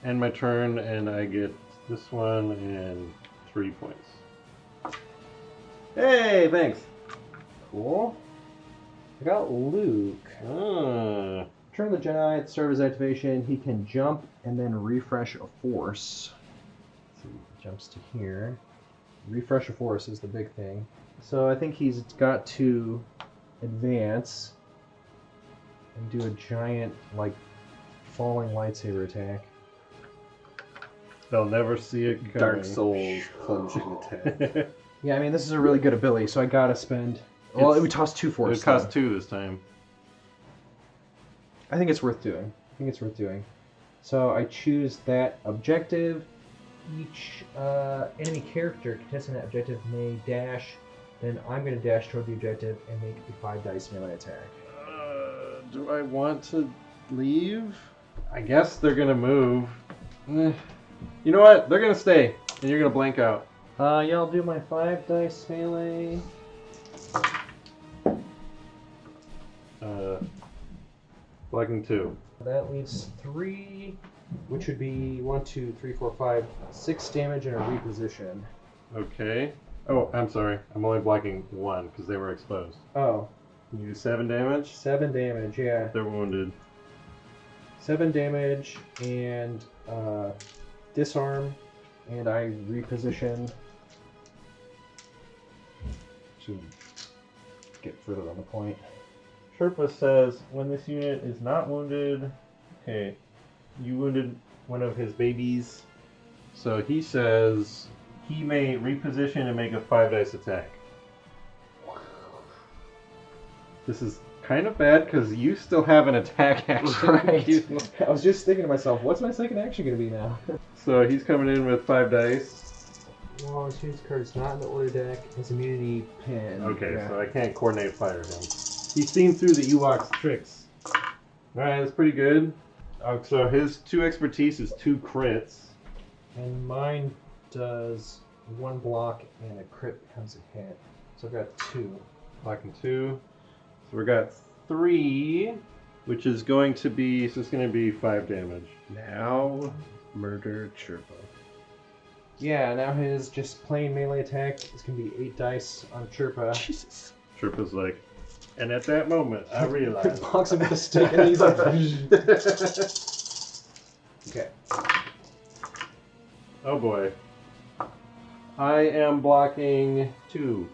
And my turn, and I get this one and 3 points. Hey, thanks. Cool. I got Luke. Ah, Turn the Jedi, at the start of his activation, he can jump and then refresh a force. So he jumps to here. Refresh a force is the big thing. So I think he's got to advance and do a giant, like, falling lightsaber attack. they'll never see it coming. Dark Souls plunging attack. Yeah, I mean, this is a really good ability, so I gotta spend... Well, it would cost 2 force. It costs though. 2 this time. I think it's worth doing. So I choose that objective. Each enemy character contesting that objective may dash. Then I'm going to dash toward the objective and make a 5 dice melee attack. Do I want to leave? I guess they're gonna move. You know what? They're gonna stay, and you're gonna blank out. Yeah, I'll do my 5 dice melee. Blocking 2. That leaves 3, which would be 1, 2, 3, 4, 5, 6 damage and a reposition. Okay. Oh, I'm sorry. I'm only blocking 1 because they were exposed. Oh, Can you do 7 damage? 7 damage, yeah. They're wounded. 7 damage and disarm, and I reposition to get further on the point. Sherpa says, when this unit is not wounded... Okay, you wounded one of his babies. So he says he may reposition and make a 5 dice attack. This is kind of bad because you still have an attack action. Right. I was just thinking to myself, what's my second action going to be now? So he's coming in with 5 dice. Well, choose cards not in the order deck as immunity pin. Okay, Yeah. so I can't coordinate fire him. He's seen through the Ewok's tricks. Alright, that's pretty good. So his 2 expertise is 2 crits. And mine does 1 block and a crit becomes a hit. So I've got 2. Blocking 2. So we got 3, which is going to be, so it's going to be 5 damage. Now, murder Chirpa. Yeah, now his just plain melee attack is going to be 8 dice on Chirpa. Jesus. Chirpa's like, and at that moment, I realized. Blocks him with a stick and he's like... Okay. Oh boy. I am blocking 2.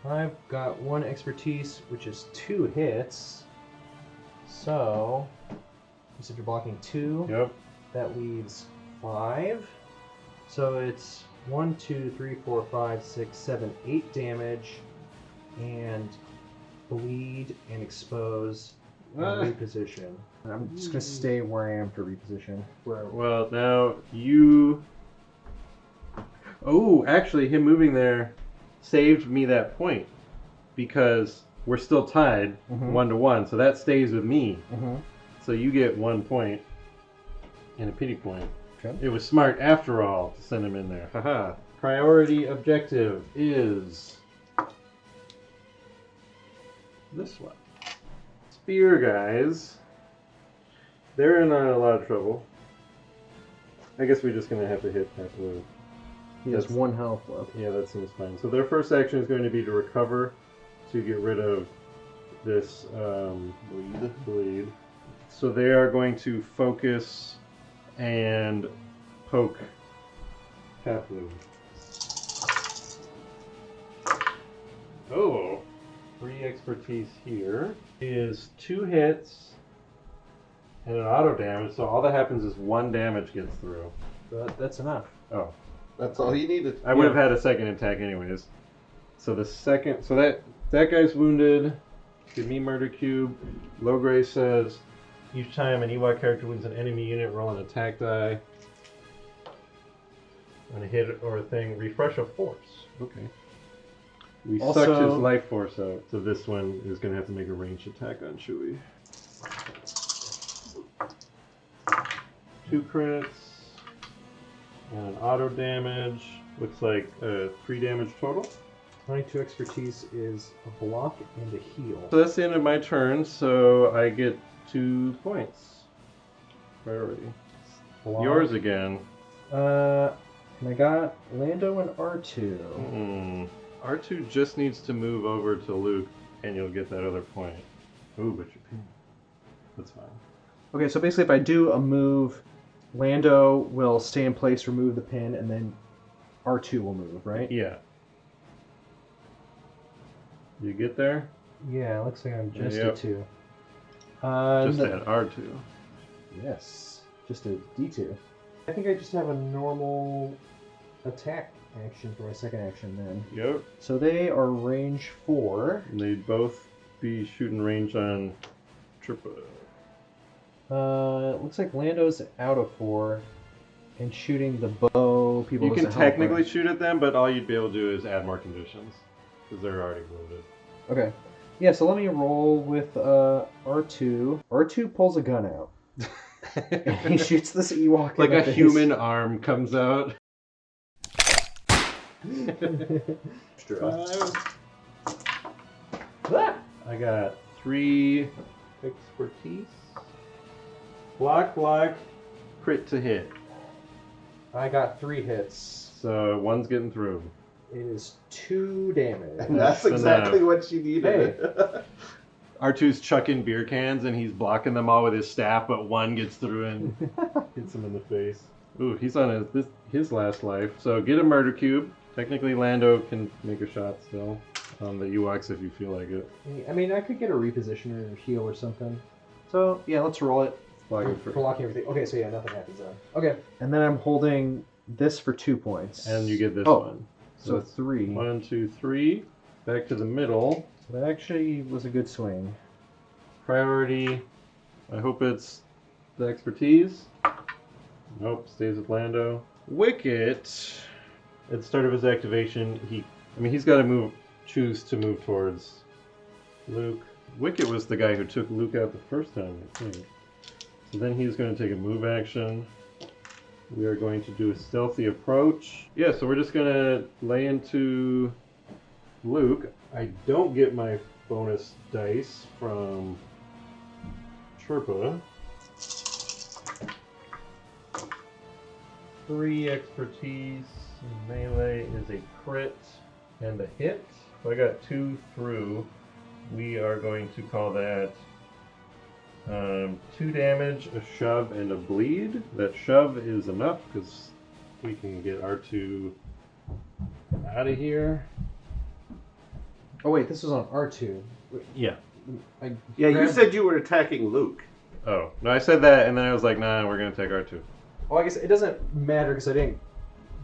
I've got 1 expertise, which is 2 hits. So, you said you're blocking 2. Yep. That leaves 5. So it's 1, 2, 3, 4, 5, 6, 7, 8 damage. And bleed and expose and reposition. I'm just going to stay where I am for reposition. Well, now you... Oh, actually, him moving there saved me that point because we're still tied 1-1, so that stays with me. So you get 1 point and a pity point. Okay. It was smart after all to send him in there. Haha. Priority objective is this one. Spear guys. They're in a lot of trouble. I guess we're just gonna have to hit that blue. He has 1 health left. Yeah, that seems fine. So their first action is going to be to recover to get rid of this bleed. So they are going to focus and poke Papu. Oh, 3 expertise here. Is 2 hits and an auto damage. So all that happens is 1 damage gets through. That's enough. Oh. That's all you needed. I would have had a second attack anyways. So the second, so that guy's wounded. Give me murder cube. Logray says, each time an Ewok character wins an enemy unit, roll an attack die. On a hit or a thing, refresh a force. Okay. We Also- sucked his life force out, so this one is going to have to make a ranged attack on Chewie. 2 crits. And an auto damage. Looks like 3 damage total. 22 expertise is a block and a heal. So that's the end of my turn, so I get 2 points. Priority. Block. Yours again. And I got Lando and R2. R2 just needs to move over to Luke, and you'll get that other point. Ooh, but your pin. That's fine. Okay, so basically if I do a move, Lando will stay in place, remove the pin, and then R2 will move, right? Yeah. You get there? Yeah, looks like I'm just Yep. a 2. Just at R2. Yes, just a D2. I think I just have a normal attack action for my second action then. Yep. So they are range 4. And they'd both be shooting range on Trippa. It looks like Lando's out of 4 and shooting the bow. People You can doesn't help, technically right? shoot at them, but all you'd be able to do is add more conditions. Because they're already loaded. Okay. Yeah, so let me roll with R2. R2 pulls a gun out. And he shoots this Ewok Like in a the face. human arm comes out. I got 3 expertise. Block, crit to hit. I got 3 hits. So one's getting through. It is 2 damage. And that's Enough. exactly what you needed. R2's chucking beer cans and he's blocking them all with his staff, but one gets through and hits him in the face. Ooh, he's on his last life. So get a murder cube. Technically, Lando can make a shot still on the Ewoks if you feel like it. I mean, I could get a repositioner or heal or something. So, yeah, let's roll it. Blocking for Blocking everything. Okay, so yeah, nothing happens then. Okay. And then I'm holding this for 2 points. And you get this Oh, one. So it's 3. 1, 2, 3. Back to the middle. That actually was a good swing. Priority. I hope it's the expertise. Nope, stays with Lando. Wicket. At the start of his activation, he's got to choose to move towards Luke. Wicket was the guy who took Luke out the first time, I think. So then he's going to take a move action. We are going to do a stealthy approach. Yeah, so we're just going to lay into Luke. I don't get my bonus dice from Trippa. 3 expertise. Melee is a crit and a hit. So I got 2 through. We are going to call that 2 damage, a shove, and a bleed. That shove is enough because we can get R2 out of here. Oh, wait, this was on R2. Yeah. Yeah, you said you were attacking Luke. Oh, no, I said that, and then I was like, nah, we're going to take R2. Oh, I guess it doesn't matter because I didn't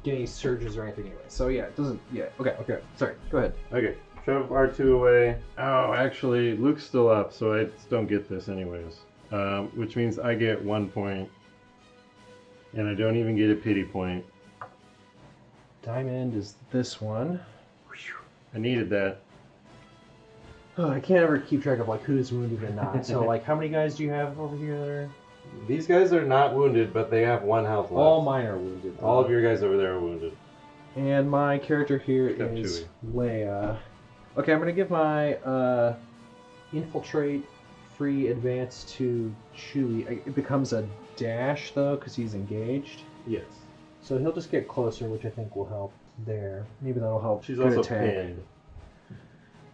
get any surges or anything anyway. So, yeah, it doesn't... Yeah, okay. Sorry, go ahead. Okay, shove R2 away. Oh, actually, Luke's still up, so I don't get this anyways. Which means I get 1 point, and I don't even get a pity point. Diamond is this one. I needed that. Oh, I can't ever keep track of like who's wounded and not. So like, how many guys do you have over here that are? These guys are not wounded, but they have 1 health left. All mine are wounded. All of your guys over there are wounded. And my character here Except is Leia. Okay, I'm gonna give my infiltrate free advance to Chewie. It becomes a dash though, because he's engaged. Yes. So he'll just get closer, which I think will help there. Maybe that'll help. She's Good also attack. pinned.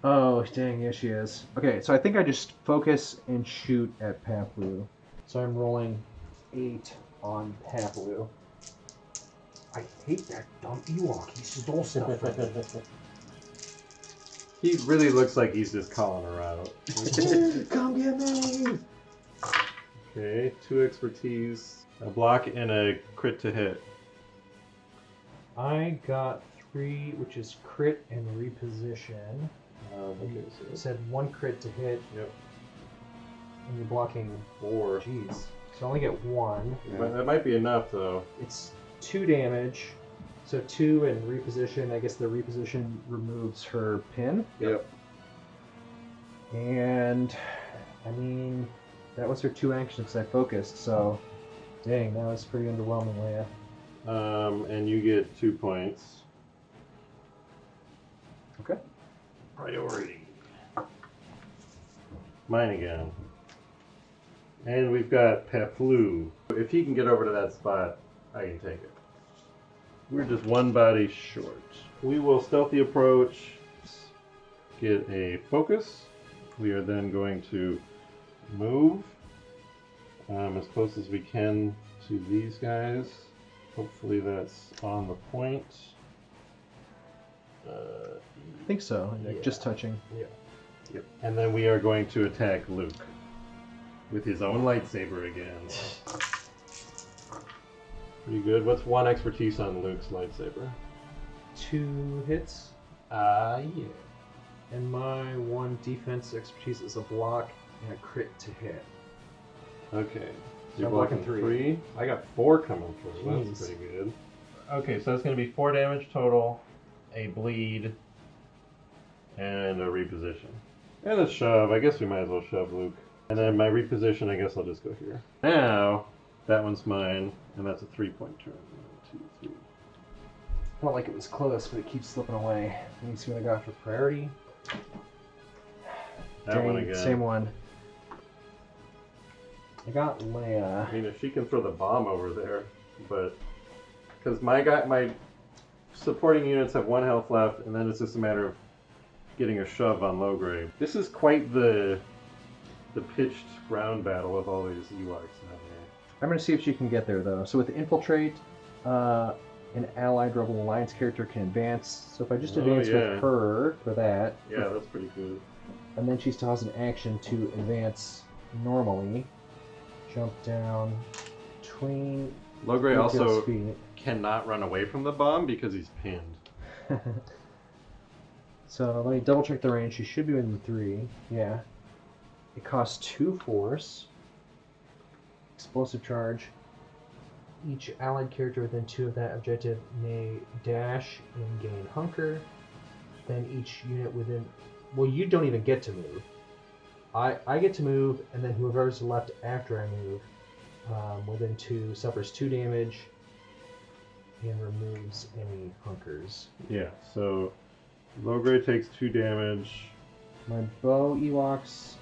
Oh, dang, yeah, she is. Okay, so I think I just focus and shoot at Paplu. So I'm rolling 8 on Paplu. I hate that dumb Ewok. He stole stuff from me. He really looks like he's just calling her out. Come get me! Okay, 2 expertise, a block, and a crit to hit. I got 3, which is crit and reposition. Okay, You so said 1 crit to hit, yep, and you're blocking 4. Jeez. So I only get 1. But that might be enough though. It's 2 damage. So 2 and reposition. I guess the reposition removes her pin. Yep. And I mean, that was her 2 actions because I focused. So, dang, that was pretty underwhelming, Leia. And you get 2 points. Okay. Priority. Mine again. And we've got Paplu. If he can get over to that spot, I can take it. We're just 1 body short. We will stealthy approach, get a focus. We are then going to move as close as we can to these guys. Hopefully that's on the point. I think so. Yeah. Just touching. Yep. And then we are going to attack Luke with his own lightsaber again. Pretty good. What's 1 expertise on Luke's lightsaber? 2 hits. Yeah. And my 1 defense expertise is a block and a crit to hit. Okay. So I'm blocking 3. I got 4 coming through. Jeez. That's pretty good. Okay, so that's going to be 4 damage total, a bleed, and a reposition. And a shove. I guess we might as well shove Luke. And then my reposition, I guess I'll just go here. Now, that one's mine, and that's a 3-point turn. 1, 2, 3. Felt like it was close, but it keeps slipping away. Let me see what I got for priority. That one Dang, again. Same one. I got Leia. I mean, if she can throw the bomb over there, but because my supporting units have 1 health left, and then it's just a matter of getting a shove on low grade. This is quite the pitched ground battle with all these Ewoks out here. I'm going to see if she can get there, though. So with the infiltrate, an allied Rebel Alliance character can advance. So if I just advance with her for that, Yeah, that's pretty good. and then she still has an action to advance normally, jump down between Low grade Lucille's also feet. cannot run away from the bomb because he's pinned. So let me double check the range. She should be within 3. Yeah. It costs 2 force. Explosive charge. Each allied character within 2 of that objective may dash and gain hunker. Then each unit within... Well, you don't even get to move. I get to move, and then whoever's left after I move within 2 suffers 2 damage and removes any hunkers. Yeah, so low grade takes 2 damage. My bow Ewoks...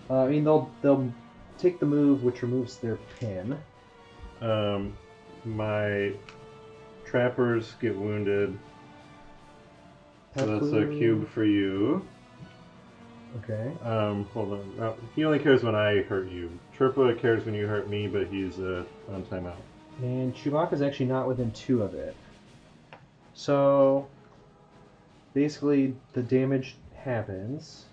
I mean, they'll take the move, which removes their pin. My trappers get wounded. So that's a cube for you. Okay. Hold on. He only cares when I hurt you. Trippa cares when you hurt me, but he's on timeout. And Chewbacca's actually not within 2 of it. So, basically, the damage happens.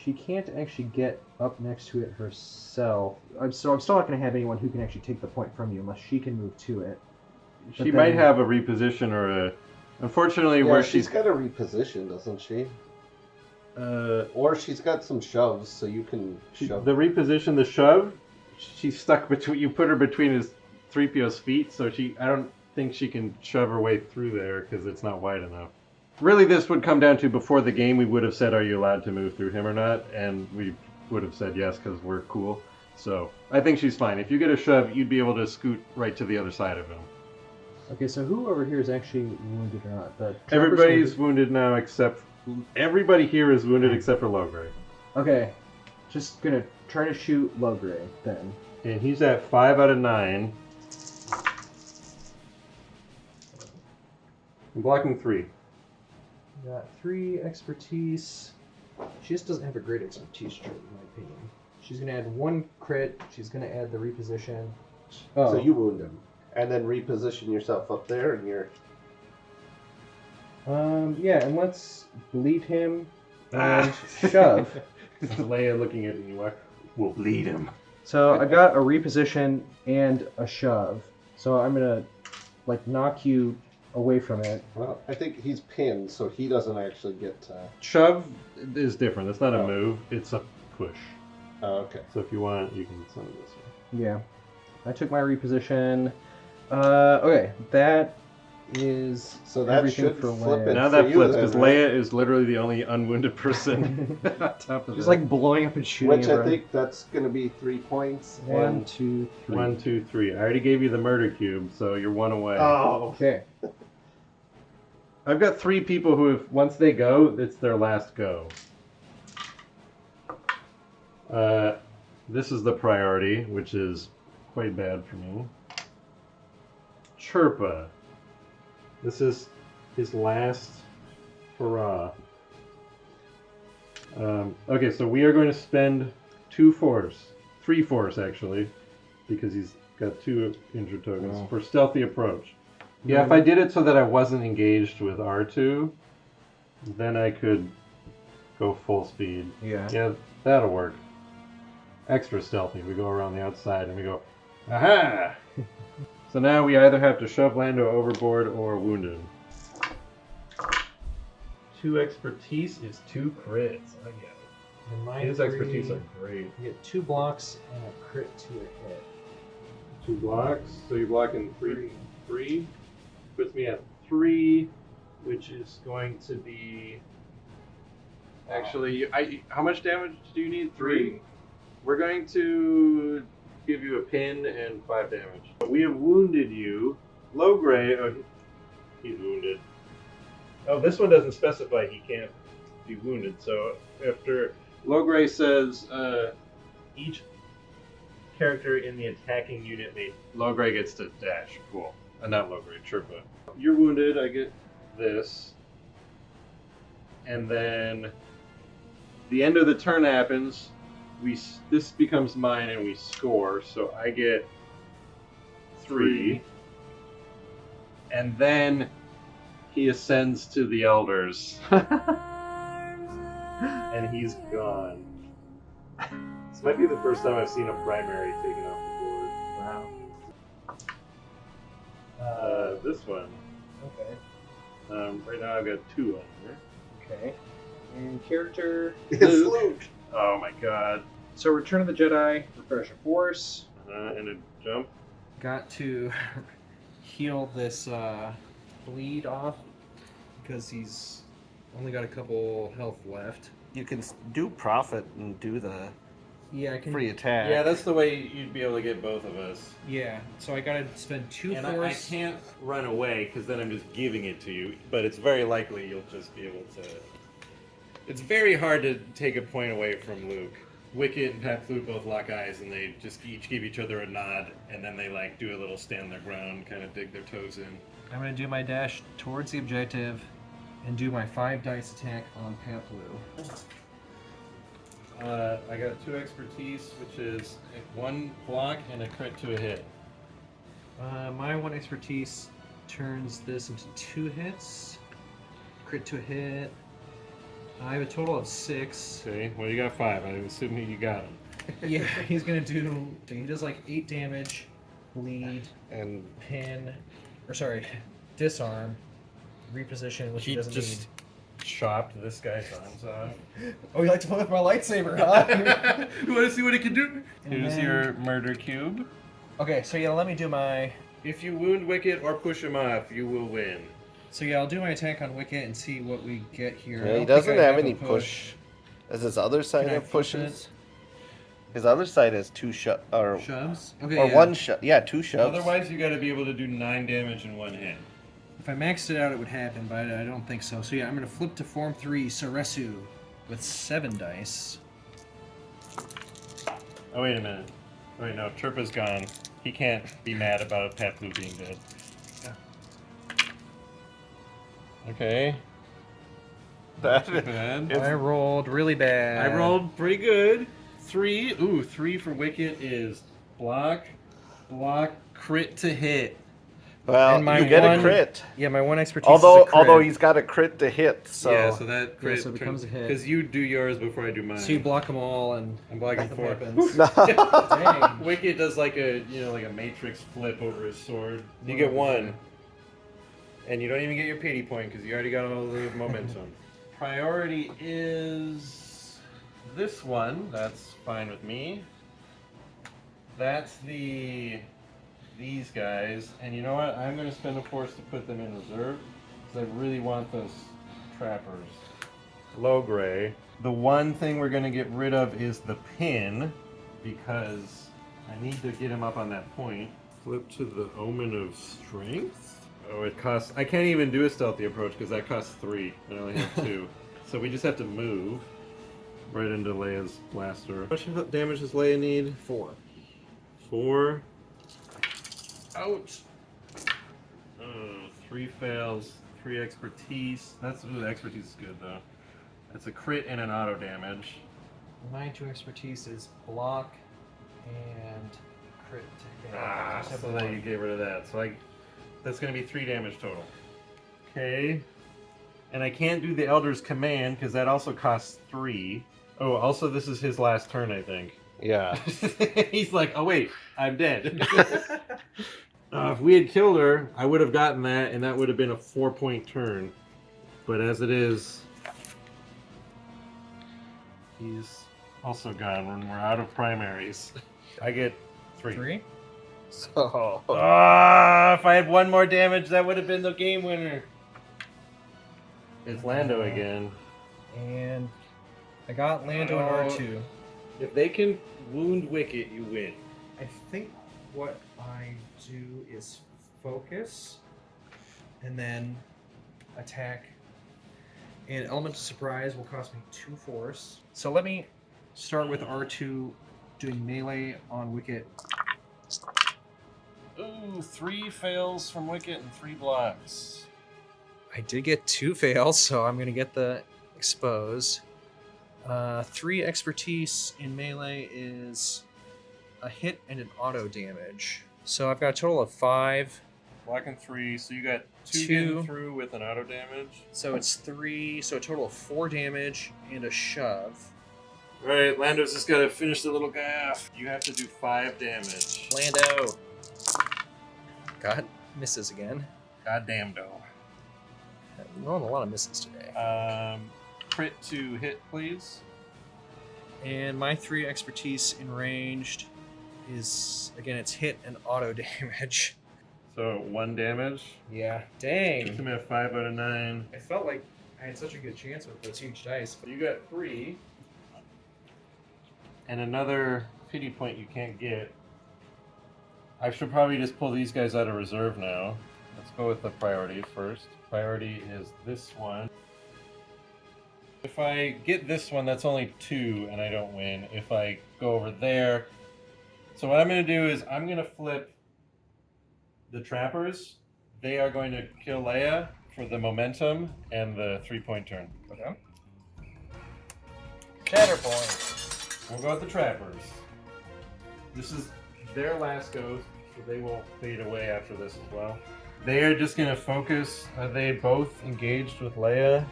She can't actually get up next to it herself. I'm still not going to have anyone who can actually take the point from you unless she can move to it. But She then- might have a reposition or a... Unfortunately, Yeah, where she's got a reposition, doesn't she? Or she's got some shoves, so you can shove. the reposition, the shove, she's stuck between... You put her between his 3PO's feet, so I don't think she can shove her way through there because it's not wide enough. Really, this would come down to before the game, we would have said, are you allowed to move through him or not? And we would have said yes because we're cool. So I think she's fine. If you get a shove, you'd be able to scoot right to the other side of him. Okay, so who over here is actually wounded or not? The Everybody's wounded now except... Everybody here is wounded except for Logray. Okay, just gonna try to shoot Logray then. And he's at 5 out of 9. I'm blocking 3. Got 3 expertise. She just doesn't have a great expertise trait, in my opinion. She's gonna add 1 crit. She's gonna add the reposition. Oh, So you wound him. And then reposition yourself up there and you're... yeah, and let's bleed him and shove. Leia looking at Ewok. We'll bleed him. So I got a reposition and a shove. So I'm gonna like knock you away from it. Well, I think he's pinned, so he doesn't actually get to... Shove is different. It's not a Oh. move. It's a push. Oh, okay. So if you want, you can send it this way. Yeah. I took my reposition. Okay, that is So that everything should for flip Leia. it. Now for that you flips then, because right? Leia is literally the only unwounded person on top of Just it. like blowing up and shooting. Which I everyone. think that's going to be 3 points. 1, 2, 3. 1, 2, 3. I already gave you the murder cube, so you're 1 away. Oh. Okay. I've got 3 people who, if once they go, it's their last go. This is the priority, which is quite bad for me. Chirpa. This is his last hurrah. Okay, so we are going to spend 2 force. 3 force, actually, because he's got 2 injured tokens for stealthy approach. Yeah, if I did it so that I wasn't engaged with R2, then I could go full speed. Yeah. Yeah, that'll work. Extra stealthy. We go around the outside and we go, aha! So now we either have to shove Lando overboard or wound him. 2 expertise is 2 crits. I get it. And my His expertise are great. You get 2 blocks and a crit to a hit. 2 blocks. So you're blocking 3. Puts me at 3, which is going to be. Actually, how much damage do you need? 3. We're going to give you a pin and 5 damage. We have wounded you. Logray, oh, he's wounded. Oh, this one doesn't specify he can't be wounded. So after Logray says each character in the attacking unit may... Logray gets to dash. Cool. Not Logray, Chirpa. You're wounded, I get this. And then the end of the turn happens. This becomes mine and we score, so I get 3. And then he ascends to the elders. And he's gone. This might be the first time I've seen a primary taken off the board. Wow. This one. Okay. Right now I've got 2 on here. Okay. And character It's Luke. Luke. Oh my god. So Return of the Jedi, Refresh of Force. And a jump. Got to heal this bleed off because he's only got a couple health left. You can do profit and do the Yeah, I can. free attack. Yeah, that's the way you'd be able to get both of us. Yeah, so I gotta spend 2 And force. I can't run away because then I'm just giving it to you. But it's very likely you'll just be able to. It's very hard to take a point away from Luke. Wicket and Pat Flute both lock eyes and they just each give each other a nod and then they like do a little stand their ground, kind of dig their toes in. I'm gonna do my dash towards the objective and do my 5 dice attack on Pat Blue. I got 2 expertise, which is 1 block and a crit to a hit. My 1 expertise turns this into 2 hits. Crit to a hit. I have a total of 6. Okay, well you got 5. I'm assuming you got him. Yeah, he does like 8 damage, bleed, And pin, or sorry, disarm, reposition, which he doesn't need. Chopped this guy's arms off. Oh, you like to play with my lightsaber, huh? You want to see what it can do? And Here's then- your murder cube. Okay, so yeah, let me do my If you wound Wicket or push him off, you will win. So yeah, I'll do my attack on Wicket and see what we get here. I Yeah, he don't think doesn't I have a any push. Does his other side Can I have flip pushes? His other side has two or Shoves? Okay, or yeah. one shove. Yeah, two shoves. Otherwise, you got to be able to do 9 damage in one hit. If I maxed it out, it would happen, but I don't think so. So yeah, I'm going to flip to Form 3 Saresu with 7 dice. Oh, wait a minute. Wait, no, Chirpa's gone. He can't be mad about Papu being dead. Okay. That Bad. I rolled really bad. I rolled pretty good. 3. Ooh, 3 for Wicket is block, crit to hit. Well, And my you get one- a crit. Yeah, my 1 expertise Although is a crit. although he's got a crit to hit, so Yeah, so that crit so it becomes a hit. Because you do yours before I do mine. So you block them all and I'm blocking nothing 4. happens. Dang. Wicket does like a matrix flip over his sword. You get 1. And you don't even get your pity point because you already got all the momentum. Priority is this one. That's fine with me. That's these guys. And you know what? I'm going to spend a force to put them in reserve because I really want those trappers. Low gray. The one thing we're going to get rid of is the pin because I need to get him up on that point. Flip to the Omen of Strength. Oh, it costs... I can't even do a stealthy approach because that costs 3. I only have 2. So we just have to move right into Leia's blaster. How much damage does Leia need? 4. 4. Ouch! 3 fails. 3 expertise. The expertise is good though. That's a crit and an auto damage. My 2 expertise is block and crit to hit. Ah, Just have so one. that you get rid of that. So that's going to be 3 damage total. Okay. And I can't do the Elder's Command because that also costs 3. Oh, also this is his last turn, I think. yeah. He's like, oh wait, I'm dead. If we had killed her, I would have gotten that, and that would have been a 4-point turn. But as it is, he's also gone when we're out of primaries. I get 3. 3? So If I had 1 more damage, that would have been the game winner. It's Lando again. And I got Lando and R2. If they can wound Wicket, you win. I think what I do is focus and then attack. And element of surprise will cost me 2 force. So let me start with R2 doing melee on Wicket. Ooh, 3 fails from Wicket and 3 blocks. I did get 2 fails, so I'm going to get the expose. 3 expertise in melee is a hit and an auto damage. So I've got a total of 5. Blocking 3, so you got 2 Two. getting through with an auto damage. So it's 3, so a total of 4 damage and a shove. Alright, Lando's just gotta finish the little guy off. You have to do 5 damage. Lando! God, misses again. Goddamn dough. I'm rolling a lot of misses today. Crit to hit, please. And my 3 expertise in ranged is, again, it's hit and auto damage. So 1 damage. Yeah, Puts dang. him at 5 out of 9. I felt like I had such a good chance with those huge dice. You got 3. And another pity point you can't get. I should probably just pull these guys out of reserve now. Let's go with the priority first. Priority is this one. If I get this one, that's only 2 and I don't win. If I go over there... So what I'm going to do is I'm going to flip the trappers. They are going to kill Leia for the momentum and the 3-point turn. Okay. Shatterpoint. We'll go with the trappers. This is their last go, so they will fade away after this as well. They are just going to focus. Are they both engaged with Leia?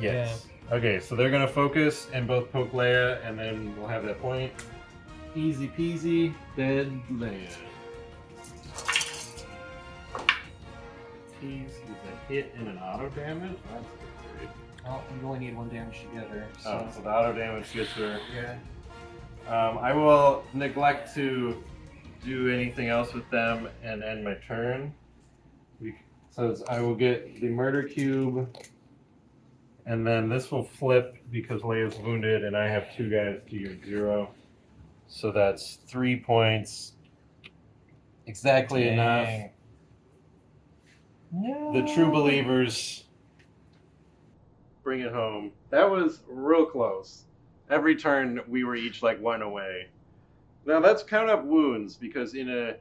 Yes. Yeah. Okay, so they're going to focus and both poke Leia, and then we'll have that point. Easy peasy, dead Leia. Tease is a hit and an auto damage? That's great. Well, you only need 1 damage together. So. So the auto damage gets her. Yeah. I will neglect to do anything else with them and end my turn. So I will get the murder cube, and then this will flip because Leia's wounded, and I have 2 guys to use 0. So that's 3 points. Exactly enough. No. The true believers bring it home. That was real close. Every turn we were each like 1 away. Now let's count up wounds, because in a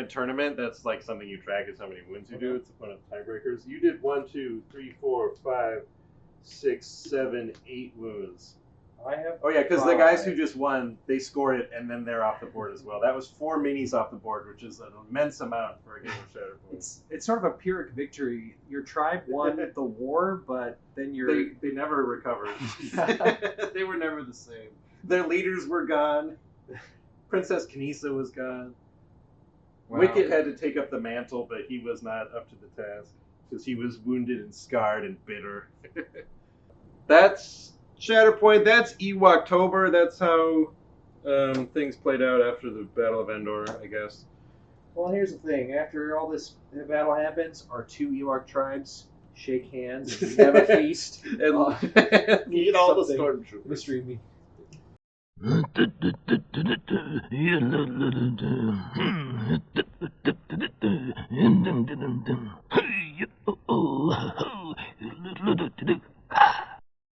tournament that's like something you track is how many wounds you do. It's one of the tiebreakers. You did 1, 2, 3, 4, 5, 6, 7, 8 wounds. I have. Oh yeah, because the guys who just won, they scored it and then they're off the board as well. That was 4 minis off the board, which is an immense amount for a game of Shatterpoint. It's sort of a Pyrrhic victory. Your tribe won the war, but then They never recovered. They were never the same. Their leaders were gone. Princess Kanisa was gone. Wow. Wicket had to take up the mantle, but he was not up to the task because he was wounded and scarred and bitter. That's Shatterpoint. That's Ewoktober. That's how things played out after the Battle of Endor, I guess. Well, here's the thing. After all this battle happens, our 2 Ewok tribes shake hands and have a feast. And Eat all the Something. stormtroopers. Mystery me.